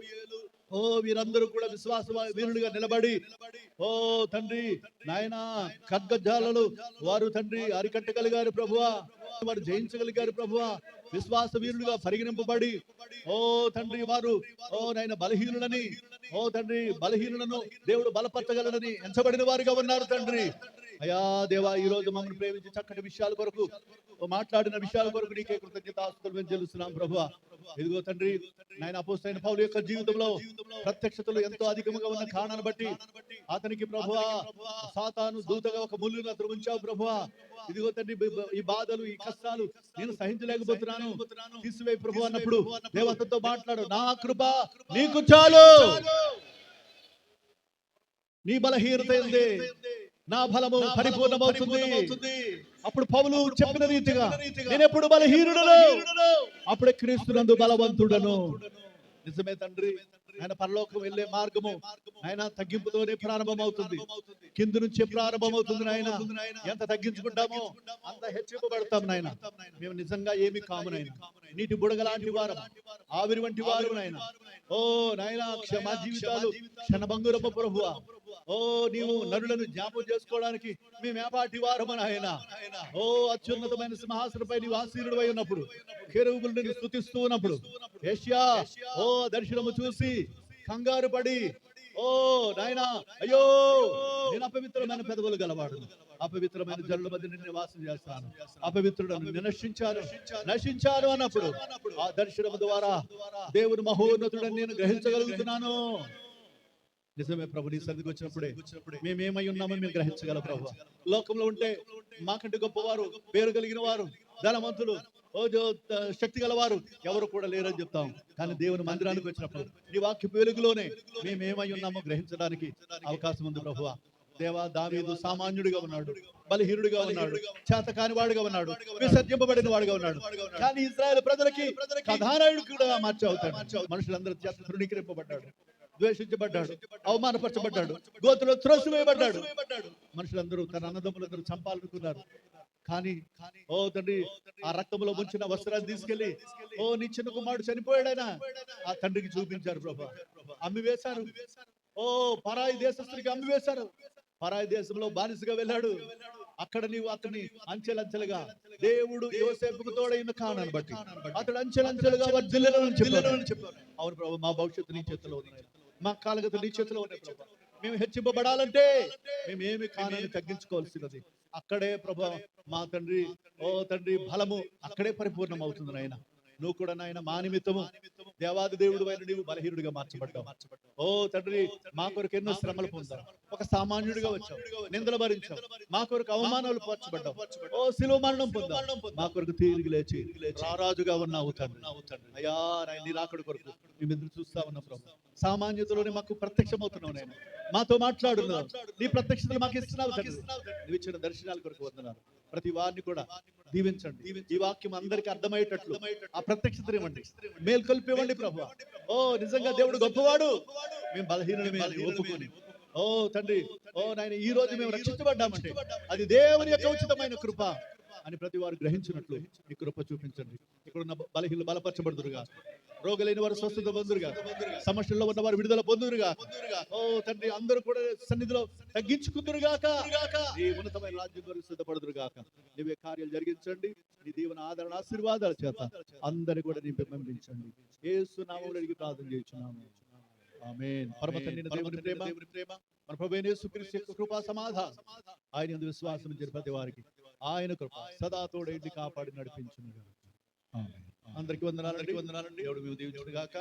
ఓ వీరందరూ కూడా విశ్వాస వీరులుగా నిలబడి ఓ తండ్రి నాయన ఖడ్గజాలలు వారు తండ్రి అరికట్టగలిగారు ప్రభువా, వారు జయించగలిగారు ప్రభువా. విశ్వాస వీరులుగా పరిగణింపబడి ఓ తండ్రి వారు ఓ నాయన బలహీనులని, ఓ తండ్రి బలహీనులను దేవుడు బలపరచగలనని ఎంచబడిన వారిగా ఉన్నారు తండ్రి. అయా దేవా, ఈ రోజు మమ్మల్ని ప్రేమించి చక్కటి విషయాల కొరకు మాట్లాడిన విషయాల కొరకు నీకే కృతజ్ఞతాస్తుతులు మేము చెల్లిస్తున్నాం ప్రభువా. ఇదిగో తండ్రి నాయన అపోస్తలుడైన పౌలు యొక్క జీవితంలో ప్రత్యక్షతలు ఎంతో అధికంగా ఉన్న కారణాన్ని బట్టి అతనికి ప్రభువా సాతాను దూతగా ఒక ముళ్ళును అతను ఉంచావు ప్రభువా. ఇదిగో తండ్రి ఈ బాధలు ఈ కష్టాలు నేను సహించలేకపోతున్నాను, తీసివేయి ప్రభు అన్నప్పుడు దేవతతో మాట్లాడు. నా కృప నీకు చాలు, నీ బలహీనత ఏంది నా బలము పరిపూర్ణమవుతుంది. అప్పుడు పౌలు చెప్పిన రీతిగా నేను ఎప్పుడు బలహీనుడను అప్పుడే క్రీస్తునందు బలవంతుడను. నిజమే తండ్రి, ఆయన పరలోకం వెళ్ళే మార్గము ఆయన తగ్గింపుతోనే ప్రారంభమవుతుంది, కింద నుంచే ప్రారంభమవుతుంది నాయన. ఎంత తగ్గించుకుంటామో అంత హెచ్చింపబడతాం నాయన. మేము నిజంగా ఏమి కాము నాయన, నీటి బుడగ లాంటి వారు, ఆవిరి వంటి వారు నాయన. ఓ నాయన మా జీవితాలు క్షణభంగురపు ప్రభువా. ఓ నీవు నరులను జ్ఞాపకం చేసుకోవడానికి మేము ఏపాటి వారము నాయన. ఓ అత్యున్నతమైన సింహాసనపై నీవు ఆసీనుడై ఉన్నప్పుడు కెరూబులు నిన్ను స్తుతిస్తూ ఉన్నప్పుడు యెషయా ఓ దర్శనము చూసి కంగారు పడి ఓ నాయనా అయ్యో నేను అపవిత్రమైన పెదవులు గలవాడు, అపవిత్రమైన జనుల మధ్య నిన్ను నివాసం చేస్తాను, అపవిత్రులను నశించాను అన్నప్పుడు ఆ దర్శనము ద్వారా దేవుని మహోన్నతుడని నేను గ్రహించగలుగుతున్నాను. నిజమే ప్రభు, నీ సన్నిధికి వచ్చినప్పుడే మేమేమై ఉన్నామని మేము గ్రహించగల ప్రభు. లోకంలో ఉంటే మాకంటే గొప్పవారు, పేరు కలిగిన వారు, ధనవంతులు, శక్తి గలవారు ఎవరు కూడా లేరని చెప్తాం. కానీ దేవుని మందిరానికి వచ్చినప్పుడు నీ వాక్య వెలుగులోనే మేమేమై ఉన్నామో గ్రహించడానికి అవకాశం ఉంది ప్రభువా. దేవా, దావీదు సామాన్యుడిగా ఉన్నాడు, బలహీనుడిగా ఉన్నాడు, చేతకాని వాడుగా ఉన్నాడు, విసర్జింపబడిన వాడుగా ఉన్నాడు. కానీ ఇశ్రాయేలు ప్రజలకి కథానాయుడు కూడా మార్చవుతాడు. మనుషులందరూ చేత తృణీకరింపబడ్డాడు, ద్వేషించబడ్డాడు, అవమానపరచబడ్డాడు, గోతులో త్రోసివేయబడ్డాడు. మనుషులందరూ తన అన్నదమ్ములందరూ చంపాలనుకున్నారు. కానీ ఓ తండ్రి ఆ రక్తంలో ముంచిన వస్త్రాన్ని తీసుకెళ్లి ఓ నీ చిన్న కుమారుడు చనిపోయాడైనా ఆ తండ్రికి చూపించారు ప్రభా. అమ్మి వేశారు, ఓ పరాయి దేశస్తుడికి అమ్మి వేశారు. పరాయి దేశంలో బానిసగా వెళ్ళాడు. అక్కడ నీవు అతని అంచెలంచెలుగా దేవుడు యోసేపుకు తోడైన కారణాన్ని బట్టి అతడు అంచెలంచెలుగా వర్ధిల్లాలని చెప్పారు. అవును ప్రభు, మా భవిష్యత్తు నీ చేతిలో ఉన్నాయి, మా కాలగతులు నీ చేతిలో ఉన్నాయి ప్రభు. మేము హెచ్చింపబడాలంటే మేము ఏమి కానని తగ్గించుకోవాల్సినది. అక్కడే ప్రభు మా తండ్రి ఓ తండ్రి బలము అక్కడే పరిపూర్ణం అవుతుంది నాయన. నువ్వు కూడా నాయన మా నిమిత్తము దేవాది దేవుడు అయిన నీవు బలహీనుడిగా మార్చబడ్డావు. ఓ తండ్రి మా కొరకు ఎన్నో శ్రమలు పొందావు, ఒక సామాన్యుడిగా వచ్చావు, నిందలు భరించావు, మా కొరకు అవమానాలు పరచబడ్డావు, ఓ శిలువ మరణం పొందావు, మా కొరకు తిరిగి లేచి రారాజుగా ఉన్నావు తండ్రి. అయ్యా నీ రాకడ కొరకు మేము ఎదురు చూస్తా ఉన్నాం ప్రభు. సామాన్యతలోనే మాకు ప్రత్యక్షమవుతున్నావు నాయన, మాతో మాట్లాడున్నావు, నీ ప్రత్యక్షతలు మాకు ఇస్తున్నావు తండ్రి. నువ్వు ఇచ్చిన దర్శనాల కొరకు వందనాలు. ప్రతి వారిని కూడా దీవించండి, ఈ వాక్యం అందరికీ అర్థమయ్యేటట్లు ఆ ప్రత్యక్షతను ఇవ్వండి, మేల్కొల్పివ్వండి ప్రభు. ఓ నిజంగా దేవుడు గొప్పవాడు, మేము బలహీనులమే అని ఒప్పుకొని ఓ తండ్రి ఓ నాయన ఈ రోజు మేము రక్షించబడ్డామంటే అది దేవుని యొక్క ఉచితమైన కృప. అని ప్రతి వారు గ్రహించినట్లు నీ కృప చూపించండి. ఇక్కడ ఉన్న బలహీనలు బలపరచబడుదురుగా, రోగులైన వారు స్వస్థత పొందురుగా, సమస్యల్లో ఉన్న వారు విడుదల పొందురుగా. ఓ తండ్రి, అందరూ కూడా సన్నిధిలో తగ్గించుకుందురుగాక, నీ ఉన్నతమైన రాజ్యం వరకు సిద్ధపడుదురుగాక. నీవే కార్యాలు జరిగించండి. నీ దీవెన, ఆదరణ, ఆశీర్వాదాల చేత అందరినీ కూడా నీ పంపించండి. యేసు నామములో అడిగి ప్రార్థన చేయుచున్నాము. ఆమేన్. పరమ తండ్రి దేవుని ప్రేమ, మన ప్రభువైన యేసుక్రీస్తు యొక్క కృపా సమాధానం, ఆయన యందు విశ్వాసం ఉంచిన ప్రతి వారికి ఆయన కృప సదా తోడైండి కాపాడి నడిపించును. అందరికీ వందనాలండి. దేవుడు మీకు దీవించును గాక.